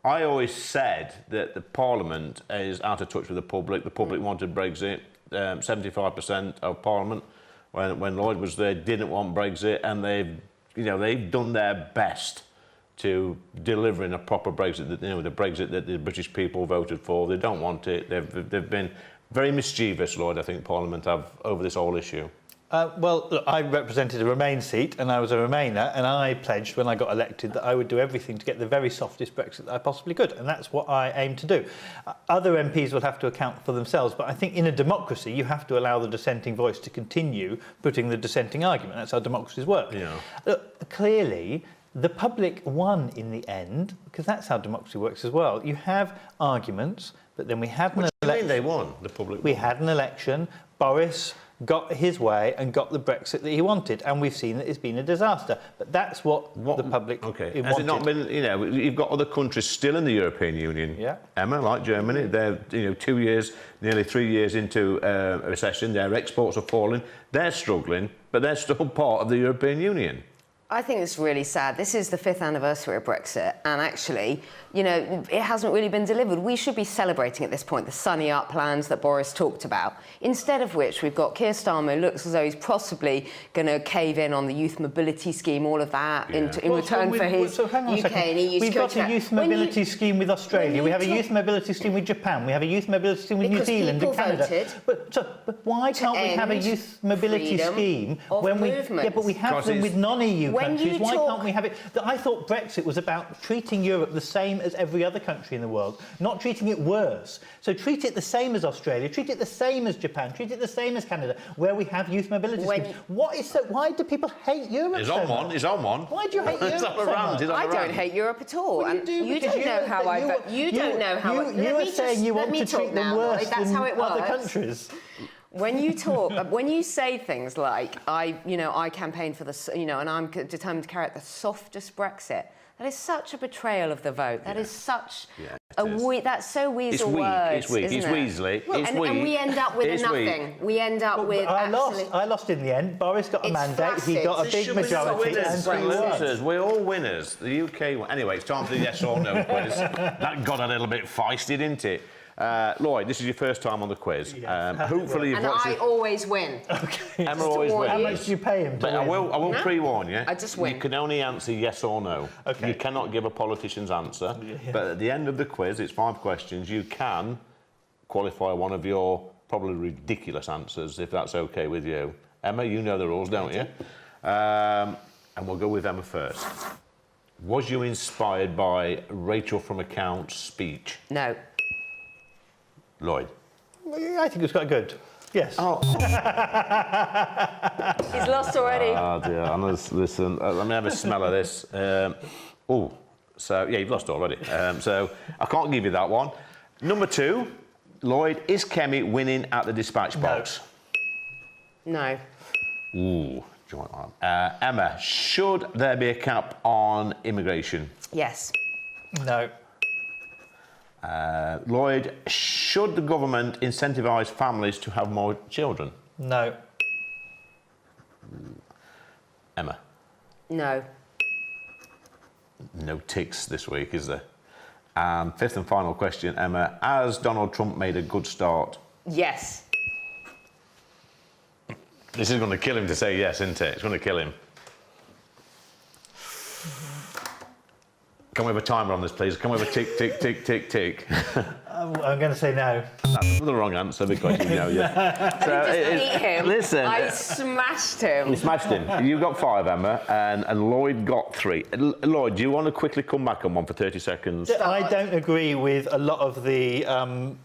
I always said that the Parliament is out of touch with the public. The public wanted Brexit. 75% of Parliament, when Lloyd was there, didn't want Brexit, and they've done their best to delivering a proper Brexit. The Brexit that the British people voted for. They don't want it. They've been very mischievous, Lloyd, I think, Parliament have over this whole issue. Well, look, I represented a Remain seat, and I was a Remainer, and I pledged when I got elected that I would do everything to get the very softest Brexit that I possibly could, and that's what I aim to do. Other MPs will have to account for themselves, but I think in a democracy you have to allow the dissenting voice to continue putting the dissenting argument. That's how democracies work. Yeah. Look, clearly, the public won in the end, because that's how democracy works as well. You have arguments, but then we had an election. They won, the public won. We had an election. Boris got his way and got the Brexit that he wanted, and we've seen that it's been a disaster. But that's what the public wanted. Has it not been, you've got other countries still in the European Union, Emma, like Germany. They're, 2 years, nearly 3 years into a recession. Their exports are falling. They're struggling, but they're still part of the European Union. I think it's really sad. This is the 5th anniversary of Brexit, and actually, you know, it hasn't really been delivered. We should be celebrating at this point the sunny up plans that Boris talked about, instead of which we've got Keir Starmer, who looks as though he's possibly going to cave in on the youth mobility scheme, all of that, in return for his UK and EU. We've got a youth mobility scheme with Australia, we have a youth mobility scheme with Japan, we have a youth mobility scheme with New Zealand and Canada. But why can't we have a youth mobility scheme when we... Yeah, but we have them with non-EU countries. Why can't we have it? I thought Brexit was about treating Europe the same as every other country in the world, not treating it worse. So treat it the same as Australia, treat it the same as Japan, treat it the same as Canada, where we have youth mobility schemes. Why do people hate Europe He's on one, he's on one. Why do you hate Europe so much? I don't hate Europe at all. Well, you don't know how I vote. You don't know how I... You are saying you want to treat them worse than other countries. When you talk, when you say things like, I campaign for the, and I'm determined to carry out the softest Brexit, that is such a betrayal of the vote. That is such that's so weasel words. It's weak. It's weaselly. Well, and we end up with nothing. We end up with I lost in the end. Boris got a mandate. He got a big majority. We're all winners. The UK. Anyway, it's time for the yes or no quiz. That got a little bit feisty, didn't it? Lloyd, this is your first time on the quiz. Hopefully you've watched I always win. Okay. Emma always wins. How much do you pay him to win? I will pre-warn you. I just win. You can only answer yes or no. Okay. You cannot give a politician's answer. Yeah. But at the end of the quiz, it's 5 questions. You can qualify one of your probably ridiculous answers, if that's okay with you. Emma, you know the rules, don't you? And we'll go with Emma first. Was you inspired by Rachel from Accounts' speech? No. Lloyd? I think it's quite good. Yes. Oh. He's lost already. Oh dear. Listen, let me have a smell of this. So yeah, you've lost already. So I can't give you that one. Number 2, Lloyd, is Kemi winning at the dispatch box? No. Ooh, joint one. Emma, should there be a cap on immigration? Yes. No. Lloyd, should the government incentivise families to have more children? No. Emma? No. No ticks this week, is there? And 5th and final question, Emma, has Donald Trump made a good start? Yes. This is going to kill him to say yes, isn't it? It's going to kill him. Can we have a timer on this, please? Can we have a tick, tick, tick, tick, tick? I'm going to say no. That's the wrong answer because you know, yeah. Beat him. Listen. I smashed him. You smashed him. You got 5, Emma, and Lloyd got 3. Lloyd, do you want to quickly come back on one for 30 seconds? I don't agree with a lot of the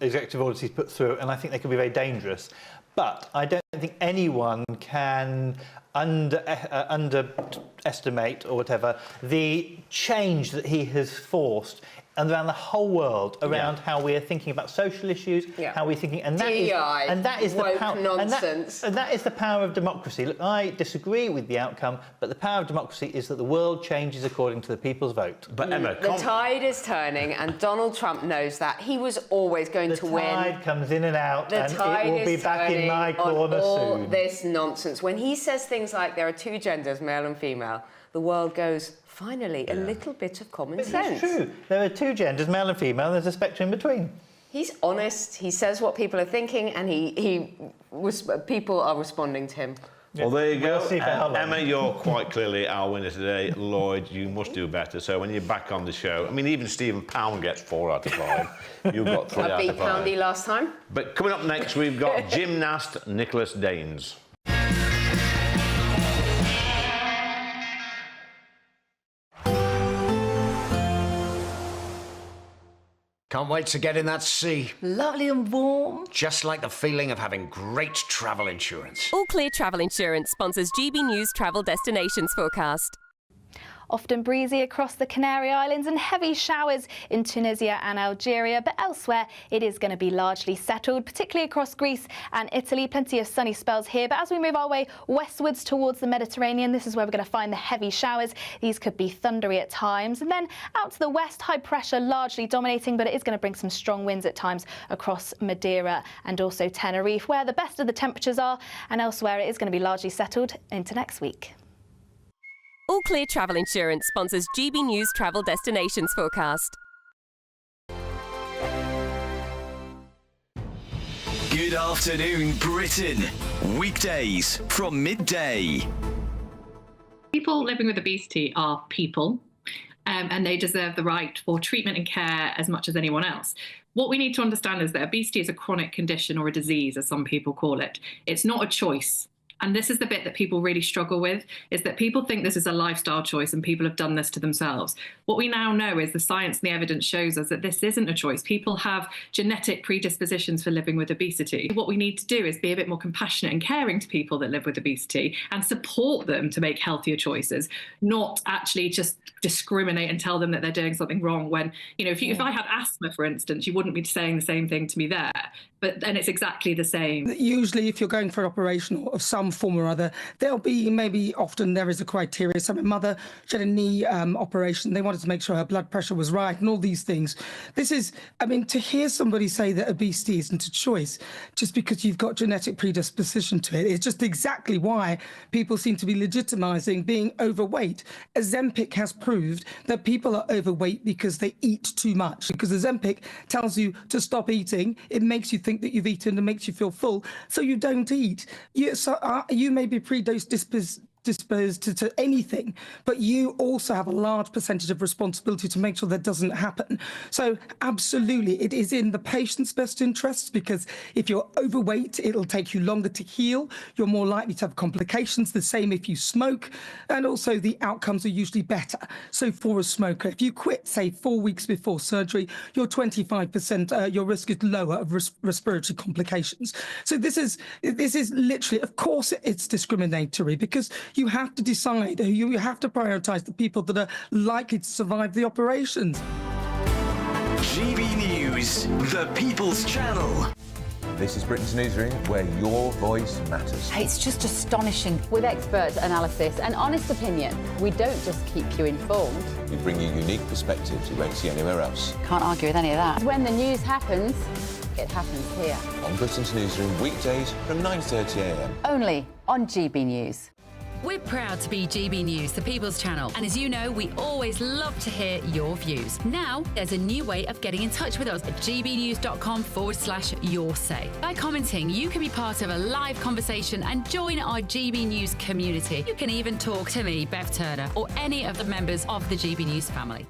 executive orders he's put through, and I think they can be very dangerous. But I don't think anyone can underestimate or whatever the change that he has forced around the whole world, around how we are thinking about social issues, how we're thinking, and that is the power, nonsense. And that is the power of democracy. Look, I disagree with the outcome, but the power of democracy is that the world changes according to the people's vote. But Emma, the tide is turning, and Donald Trump knows that. He was always going to win. The tide comes in and out, and it will be back in my on corner all soon. This nonsense. When he says things like there are 2 genders, male and female, the world goes, finally, a little bit of common sense. It's true. There are 2 genders, male and female, and there's a spectrum in between. He's honest. He says what people are thinking, and people are responding to him. Well, there you go. See Emma, you're quite clearly our winner today. Lloyd, you must do better. So when you're back on the show, I mean, even Stephen Pound gets 4 out of 5. You've got 3 out of 5. I beat Poundy last time. But coming up next, we've got gymnast Nicholas Danes. Can't wait to get in that sea. Lovely and warm. Just like the feeling of having great travel insurance. All Clear Travel Insurance sponsors GB News Travel Destinations Forecast. Often breezy across the Canary Islands and heavy showers in Tunisia and Algeria, but elsewhere it is going to be largely settled, particularly across Greece and Italy. Plenty of sunny spells here, but as we move our way westwards towards the Mediterranean, this is where we're going to find the heavy showers. These could be thundery at times, and then out to the west, high pressure largely dominating, but it is going to bring some strong winds at times across Madeira and also Tenerife, where the best of the temperatures are, and elsewhere it is going to be largely settled into next week. All Clear Travel Insurance sponsors GB News Travel Destinations forecast. Good afternoon, Britain. Weekdays from midday. People living with obesity are people, and they deserve the right for treatment and care as much as anyone else. What we need to understand is that obesity is a chronic condition, or a disease, as some people call it. It's not a choice. And this is the bit that people really struggle with, is that people think this is a lifestyle choice and people have done this to themselves. What we now know is the science and the evidence shows us that this isn't a choice. People have genetic predispositions for living with obesity. What we need to do is be a bit more compassionate and caring to people that live with obesity and support them to make healthier choices, not actually just discriminate and tell them that they're doing something wrong when, you know, if I had asthma, for instance, you wouldn't be saying the same thing to me there. But then it's exactly the same. Usually, if you're going for an operation of some form or other, there'll be often there is a criteria. So my mother, she had a knee operation. They wanted to make sure her blood pressure was right and all these things. This is, I mean, to hear somebody say that obesity isn't a choice just because you've got genetic predisposition to it, it's just exactly why people seem to be legitimizing being overweight. Ozempic has proved that people are overweight because they eat too much. Because Ozempic tells you to stop eating, it makes you think that you've eaten and makes you feel full, so you don't eat. You may be predisposed to anything, but you also have a large percentage of responsibility to make sure that doesn't happen. So absolutely, it is in the patient's best interests, because if you're overweight, it'll take you longer to heal. You're more likely to have complications, the same if you smoke, and also the outcomes are usually better. So for a smoker, if you quit, say 4 weeks before surgery, your 25%, your risk is lower of respiratory complications. So this is literally, of course, it's discriminatory, because you have to decide, you have to prioritise the people that are likely to survive the operations. GB News, the People's Channel. This is Britain's Newsroom, where your voice matters. It's just astonishing. With expert analysis and honest opinion, we don't just keep you informed. We bring you unique perspectives you won't see anywhere else. Can't argue with any of that. When the news happens, it happens here. On Britain's Newsroom, weekdays from 9:30 a.m. Only on GB News. We're proud to be GB News, the People's Channel. And as you know, we always love to hear your views. Now, there's a new way of getting in touch with us at gbnews.com/yoursay. By commenting, you can be part of a live conversation and join our GB News community. You can even talk to me, Bev Turner, or any of the members of the GB News family.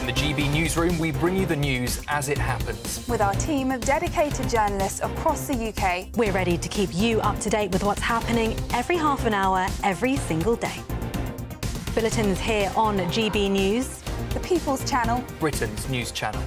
In the GB Newsroom, we bring you the news as it happens. With our team of dedicated journalists across the UK, we're ready to keep you up to date with what's happening every half an hour, every single day. Bulletins here on GB News, the People's Channel, Britain's news channel.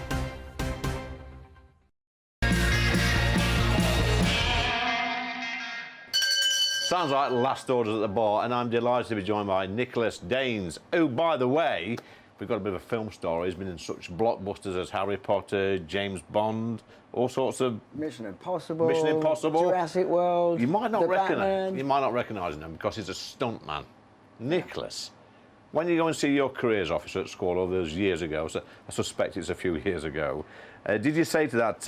Sounds like last orders at the bar, and I'm delighted to be joined by Nicholas Danes. Oh, by the way, we've got a bit of a film star. He's been in such blockbusters as Harry Potter, James Bond, all sorts of... Mission Impossible, Jurassic World, You might not Batman. recognise him because he's a stuntman. Nicholas, when you go and see your careers officer at school all those years ago, so I suspect it's a few years ago, did you say to that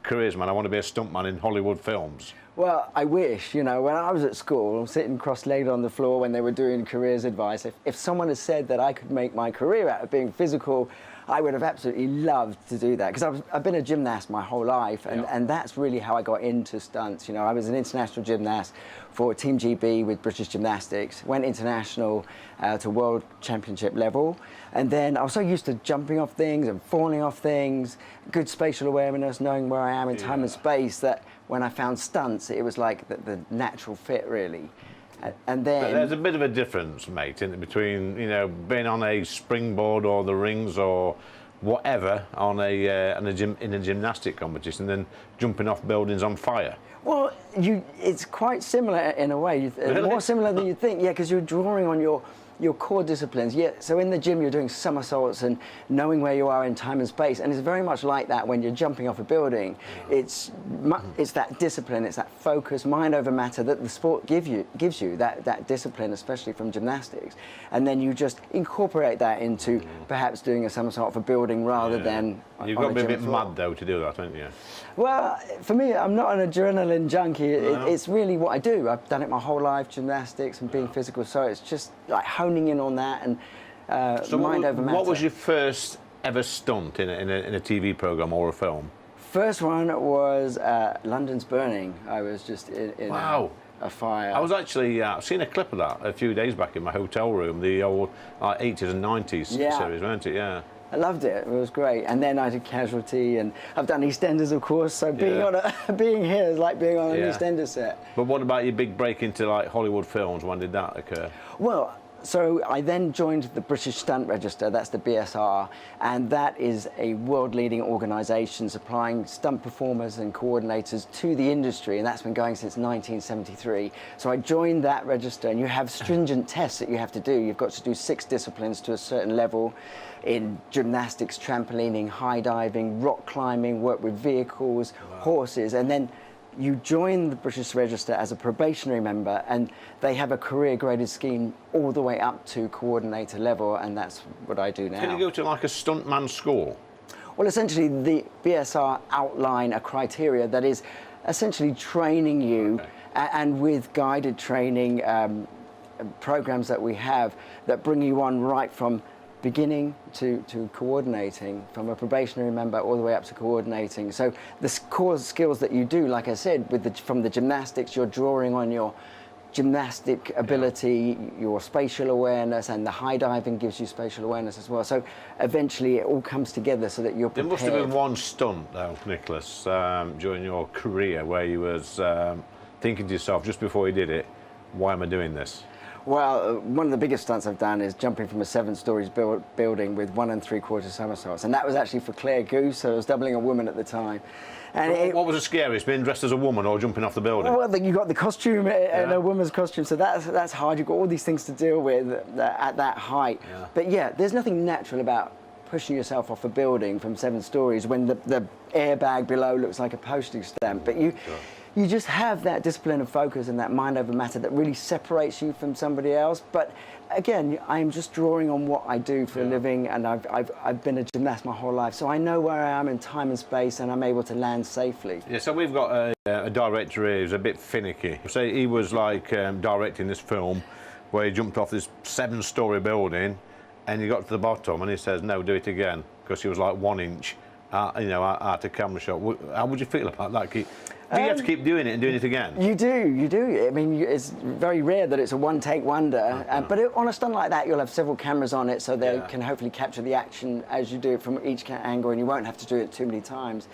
careers man, I want to be a stuntman in Hollywood films? Well, I wish, you know, when I was at school, sitting cross-legged on the floor when they were doing careers advice, if someone had said that I could make my career out of being physical, I would have absolutely loved to do that, because I've been a gymnast my whole life, and that's really how I got into stunts. You know, I was an international gymnast for Team GB with British Gymnastics, went international to World Championship level, and then I was so used to jumping off things and falling off things, good spatial awareness, knowing where I am in time and space, that when I found stunts, it was like the natural fit, really. And then... But there's a bit of a difference, mate, between, you know, being on a springboard or the rings or whatever on in a gymnastic competition than jumping off buildings on fire. Well, it's quite similar in a way, Really? more similar than you think, yeah, because you're drawing on your your core disciplines. Yeah, so in the gym you're doing somersaults and knowing where you are in time and space, and it's very much like that when you're jumping off a building. It's that discipline, it's that focus, mind over matter that the sport gives you that discipline, especially from gymnastics, and then you just incorporate that into perhaps doing a somersault off a building rather than. You've got to be a bit mad though to do that, haven't you? Well, for me, I'm not an adrenaline junkie. It's really what I do. I've done it my whole life, gymnastics and being physical. So it's just like honing in on that and mind over matter. What was your first ever stunt in a TV programme or a film? First one was London's Burning. I was just in a fire. I was actually, I've seen a clip of that a few days back in my hotel room, the old 80s and 90s series, weren't it? Yeah. I loved it. It was great. And then I did Casualty, and I've done EastEnders, of course. So being here is like being on an EastEnders set. But what about your big break into like Hollywood films? When did that occur? Well, so I then joined the British Stunt Register, that's the BSR, and that is a world-leading organisation supplying stunt performers and coordinators to the industry, and that's been going since 1973. So I joined that register, and you have stringent tests that you have to do. You've got to do 6 disciplines to a certain level in gymnastics, trampolining, high diving, rock climbing, work with vehicles, horses, and then you join the British Register as a probationary member, and they have a career graded scheme all the way up to coordinator level, and that's what I do now. Can you go to like a stuntman school? Well, essentially the BSR outline a criteria that is essentially training you, and with guided training programs that we have that bring you on right from beginning to coordinating, from a probationary member all the way up to coordinating. So the core skills that you do, like I said, from the gymnastics, you're drawing on your gymnastic ability, your spatial awareness, and the high diving gives you spatial awareness as well. So eventually it all comes together so that you're prepared. There must have been one stunt though, Nicholas, during your career where you was thinking to yourself just before you did it, why am I doing this? Well, one of the biggest stunts I've done is jumping from a 7-story building with 1 3/4 somersaults, and that was actually for Claire Goose, so I was doubling a woman at the time. And what was the scariest, being dressed as a woman or jumping off the building? Well, you got the costume and a woman's costume, so that's hard. You've got all these things to deal with at that height. Yeah. But yeah, there's nothing natural about pushing yourself off a building from 7 stories when the airbag below looks like a postage stamp. But you just have that discipline and focus and that mind over matter that really separates you from somebody else. But again, I'm just drawing on what I do for a living, and I've been a gymnast my whole life, so I know where I am in time and space, and I'm able to land safely. Yeah, so we've got a director here who's a bit finicky. So he was like directing this film where he jumped off this 7-story building, and he got to the bottom, and he says, "No, do it again," because he was like 1 inch, out of camera shot. How would you feel about that? Do you have to keep doing it and doing it again? You do. I mean, it's very rare that it's a one-take wonder. But on a stunt like that, you'll have several cameras on it, so they can hopefully capture the action as you do it from each angle, and you won't have to do it too many times.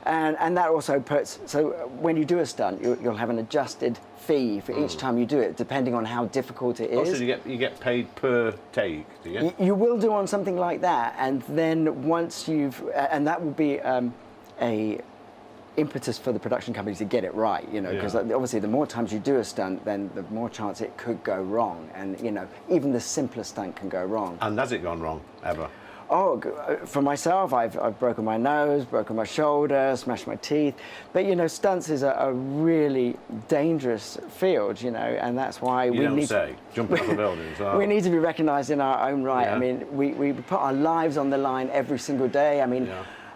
And that also puts, so when you do a stunt, you'll have an adjusted fee for each time you do it, depending on how difficult it is. Also, you get paid per take, do you? You will do on something like that, and then once and that will be a impetus for the production companies to get it right, because obviously the more times you do a stunt, then the more chance it could go wrong, and even the simplest stunt can go wrong. And has it gone wrong ever? Oh, for myself, I've broken my nose, broken my shoulder, smashed my teeth, but stunts is a really dangerous field, and that's why we need jumping off a building as well. We need to be recognised in our own right. I mean, we put our lives on the line every single day. I mean.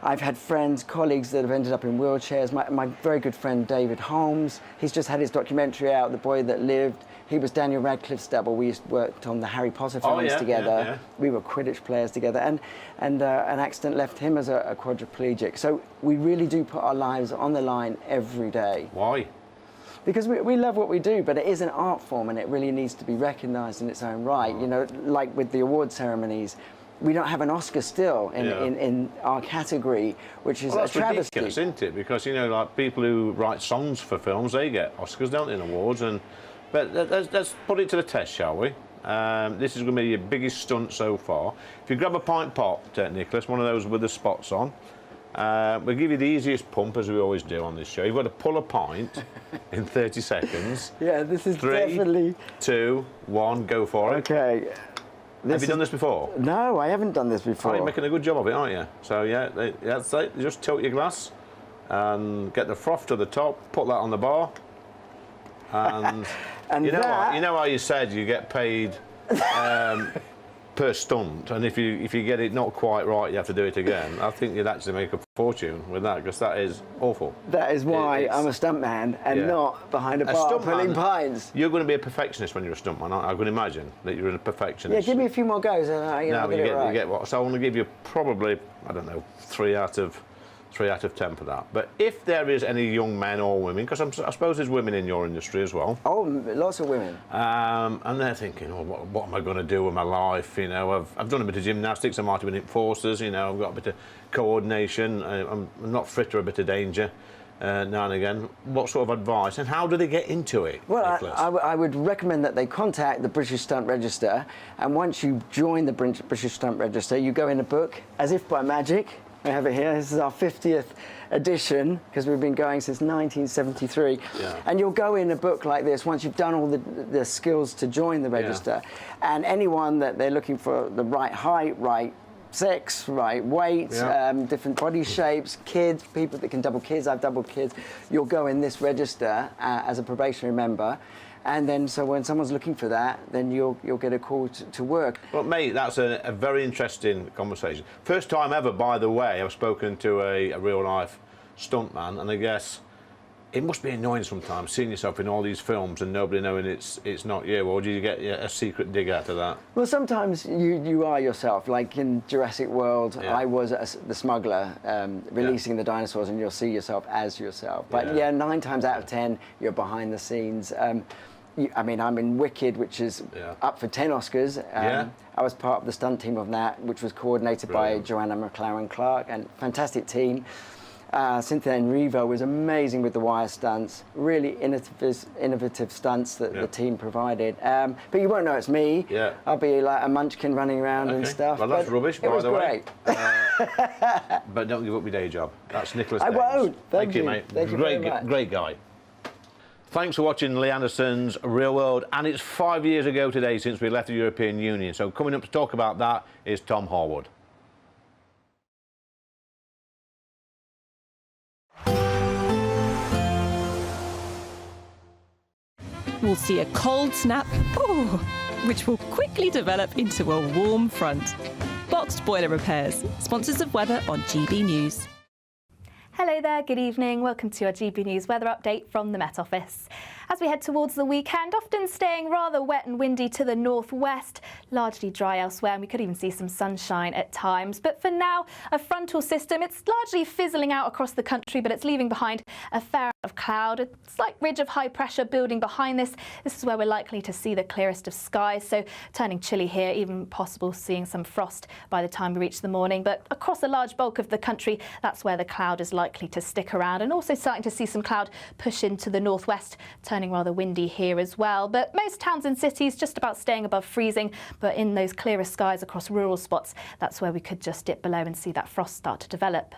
I've had friends, colleagues that have ended up in wheelchairs. My very good friend David Holmes, he's just had his documentary out, The Boy That Lived. He was Daniel Radcliffe's double. We worked on the Harry Potter films together. We were Quidditch players together, and an accident left him as a quadriplegic. So we really do put our lives on the line every day. Why? Because we love what we do, but it is an art form, and it really needs to be recognised in its own right. Like with the award ceremonies, we don't have an Oscar still in our category, which is a travesty. That's ridiculous, isn't it? Because like people who write songs for films, they get Oscars, don't they, in awards? But let's put it to the test, shall we? This is going to be your biggest stunt so far. If you grab a pint pot, Nicholas, one of those with the spots on, we'll give you the easiest pump, as we always do on this show. You've got to pull a pint in 30 seconds. Yeah, this is 3, definitely... 2, 1, go for it. Okay. Have you done this before? No, I haven't done this before. Oh, you're making a good job of it, aren't you? So yeah, that's it. You just tilt your glass and get the froth to the top, put that on the bar, and, and you know what? You know how you said you get paid per stunt, and if you get it not quite right, you have to do it again. I think you'd actually make a fortune with that, because that is awful. That is why I'm a stuntman and not behind a bar pulling pints. You're going to be a perfectionist when you're a stuntman. I can imagine that you're a perfectionist. Yeah, give me a few more goes and I'll get it right. You get what? So I want to give you probably, I don't know, 3 out of 10 for that. But if there is any young men or women, because I suppose there's women in your industry as well. Oh, lots of women. And they're thinking, oh, what am I going to do with my life? You know, I've done a bit of gymnastics, I might have been in forces, you know, I've got a bit of coordination, I'm not fit for a bit of danger now and again. What sort of advice, and how do they get into it? Well, I would recommend that they contact the British Stunt Register, and once you join the British Stunt Register, you go in a book, as if by magic. I have it here. This is our 50th edition, because we've been going since 1973. Yeah. And you'll go in a book like this once you've done all the skills to join the register. Yeah. And anyone that they're looking for, the right height, right sex, right weight, different body shapes, kids, people that can double kids. I've doubled kids. You'll go in this register as a probationary member. And then, so when someone's looking for that, then you'll get a call to work. Well, mate, that's a very interesting conversation. First time ever, by the way, I've spoken to a real-life stuntman, and I guess it must be annoying sometimes seeing yourself in all these films and nobody knowing it's not you, or do you get a secret dig out of that? Well, sometimes you are yourself. Like in Jurassic World, I was the smuggler releasing the dinosaurs, and you'll see yourself as yourself. But 9 times out of 10, you're behind the scenes. I mean, I'm in Wicked, which is up for 10 Oscars. I was part of the stunt team of that, which was coordinated by Joanna McLaren-Clark, and fantastic team. Cynthia Enrivo was amazing with the wire stunts, really innovative stunts that the team provided. But you won't know it's me. I'll be like a munchkin running around and stuff. Well, that's rubbish, by the way. It was great. But don't give up your day job. That's Nicholas Davis. I won't. Thank you, mate. Thank you very much. Great guy. Thanks for watching Lee Anderson's Real World, and it's 5 years ago today since we left the European Union. So coming up to talk about that is Tom Harwood. We'll see a cold snap, which will quickly develop into a warm front. Boxed boiler repairs, sponsors of weather on GB News. Hello there, good evening. Welcome to your GB News weather update from the Met Office. As we head towards the weekend, often staying rather wet and windy to the northwest, largely dry elsewhere, and we could even see some sunshine at times. But for now, a frontal system, it's largely fizzling out across the country, but it's leaving behind a fair amount of cloud, a slight ridge of high pressure building behind this. This is where we're likely to see the clearest of skies, so turning chilly here, even possible seeing some frost by the time we reach the morning. But across a large bulk of the country, that's where the cloud is likely to stick around, and also starting to see some cloud push into the northwest, turning rather windy here as well. But most towns and cities just about staying above freezing, but in those clearer skies across rural spots, that's where we could just dip below and see that frost start to develop.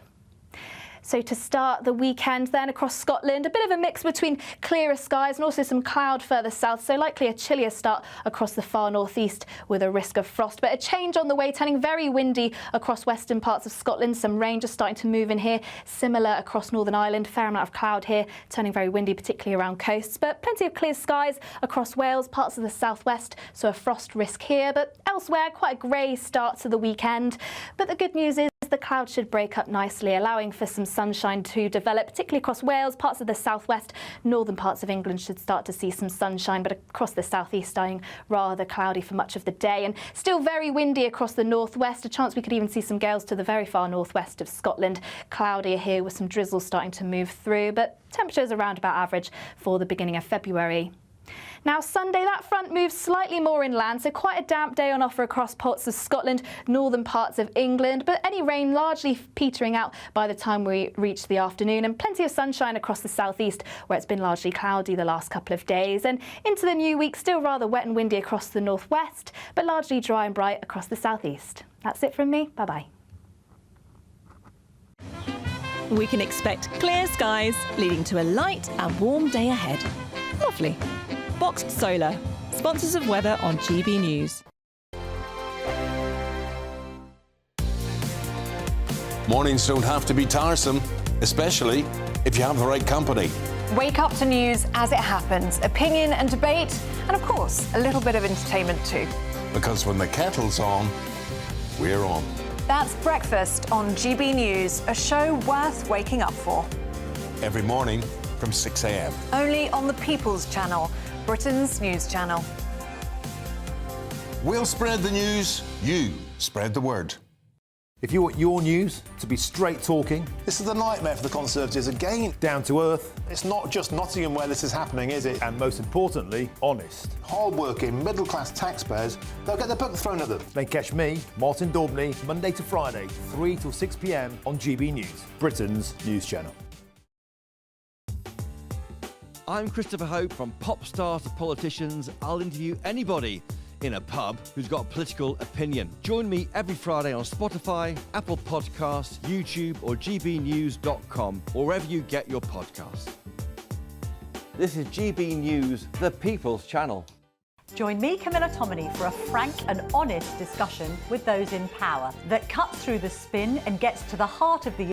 So to start the weekend then across Scotland, a bit of a mix between clearer skies and also some cloud further south, so likely a chillier start across the far northeast with a risk of frost. But a change on the way, turning very windy across western parts of Scotland. Some rain just starting to move in here, similar across Northern Ireland, fair amount of cloud here, turning very windy, particularly around coasts. But plenty of clear skies across Wales, parts of the southwest, so a frost risk here. But elsewhere, quite a grey start to the weekend. But the good news is the clouds should break up nicely, allowing for some sunshine to develop, particularly across Wales, parts of the southwest. Northern parts of England should start to see some sunshine, but across the southeast staying rather cloudy for much of the day, and still very windy across the northwest. A chance we could even see some gales to the very far northwest of Scotland. Cloudier here with some drizzle starting to move through, but temperatures around about average for the beginning of February. Now Sunday, that front moves slightly more inland, so quite a damp day on offer across parts of Scotland, northern parts of England, but any rain largely petering out by the time we reach the afternoon, and plenty of sunshine across the southeast where it's been largely cloudy the last couple of days. And into the new week, still rather wet and windy across the northwest, but largely dry and bright across the southeast. That's it from me. Bye-bye. We can expect clear skies, leading to a light and warm day ahead. Lovely. Boxed Solar, sponsors of weather on GB News. Mornings don't have to be tiresome, especially if you have the right company. Wake up to news as it happens, opinion and debate, and of course, a little bit of entertainment too. Because when the kettle's on, we're on. That's Breakfast on GB News, a show worth waking up for. Every morning from 6 a.m. Only on the People's Channel, Britain's news channel. We'll spread the news, you spread the word. If you want your news to be straight talking, This is a nightmare for the Conservatives again. down to earth, It's not just Nottingham where this is happening, is it? and most importantly, honest, Hard-working, middle-class taxpayers, they'll get the book thrown at them. then catch me, Martin Daubney, Monday to Friday, 3 till 6 p.m. on GB News, Britain's news channel. I'm Christopher Hope. From pop stars to politicians, I'll interview anybody in a pub who's got a political opinion. Join me every Friday on Spotify, Apple Podcasts, YouTube or gbnews.com, or wherever you get your podcasts. This is GB News, the People's Channel. Join me, Camilla Tominey, for a frank and honest discussion with those in power that cuts through the spin and gets to the heart of the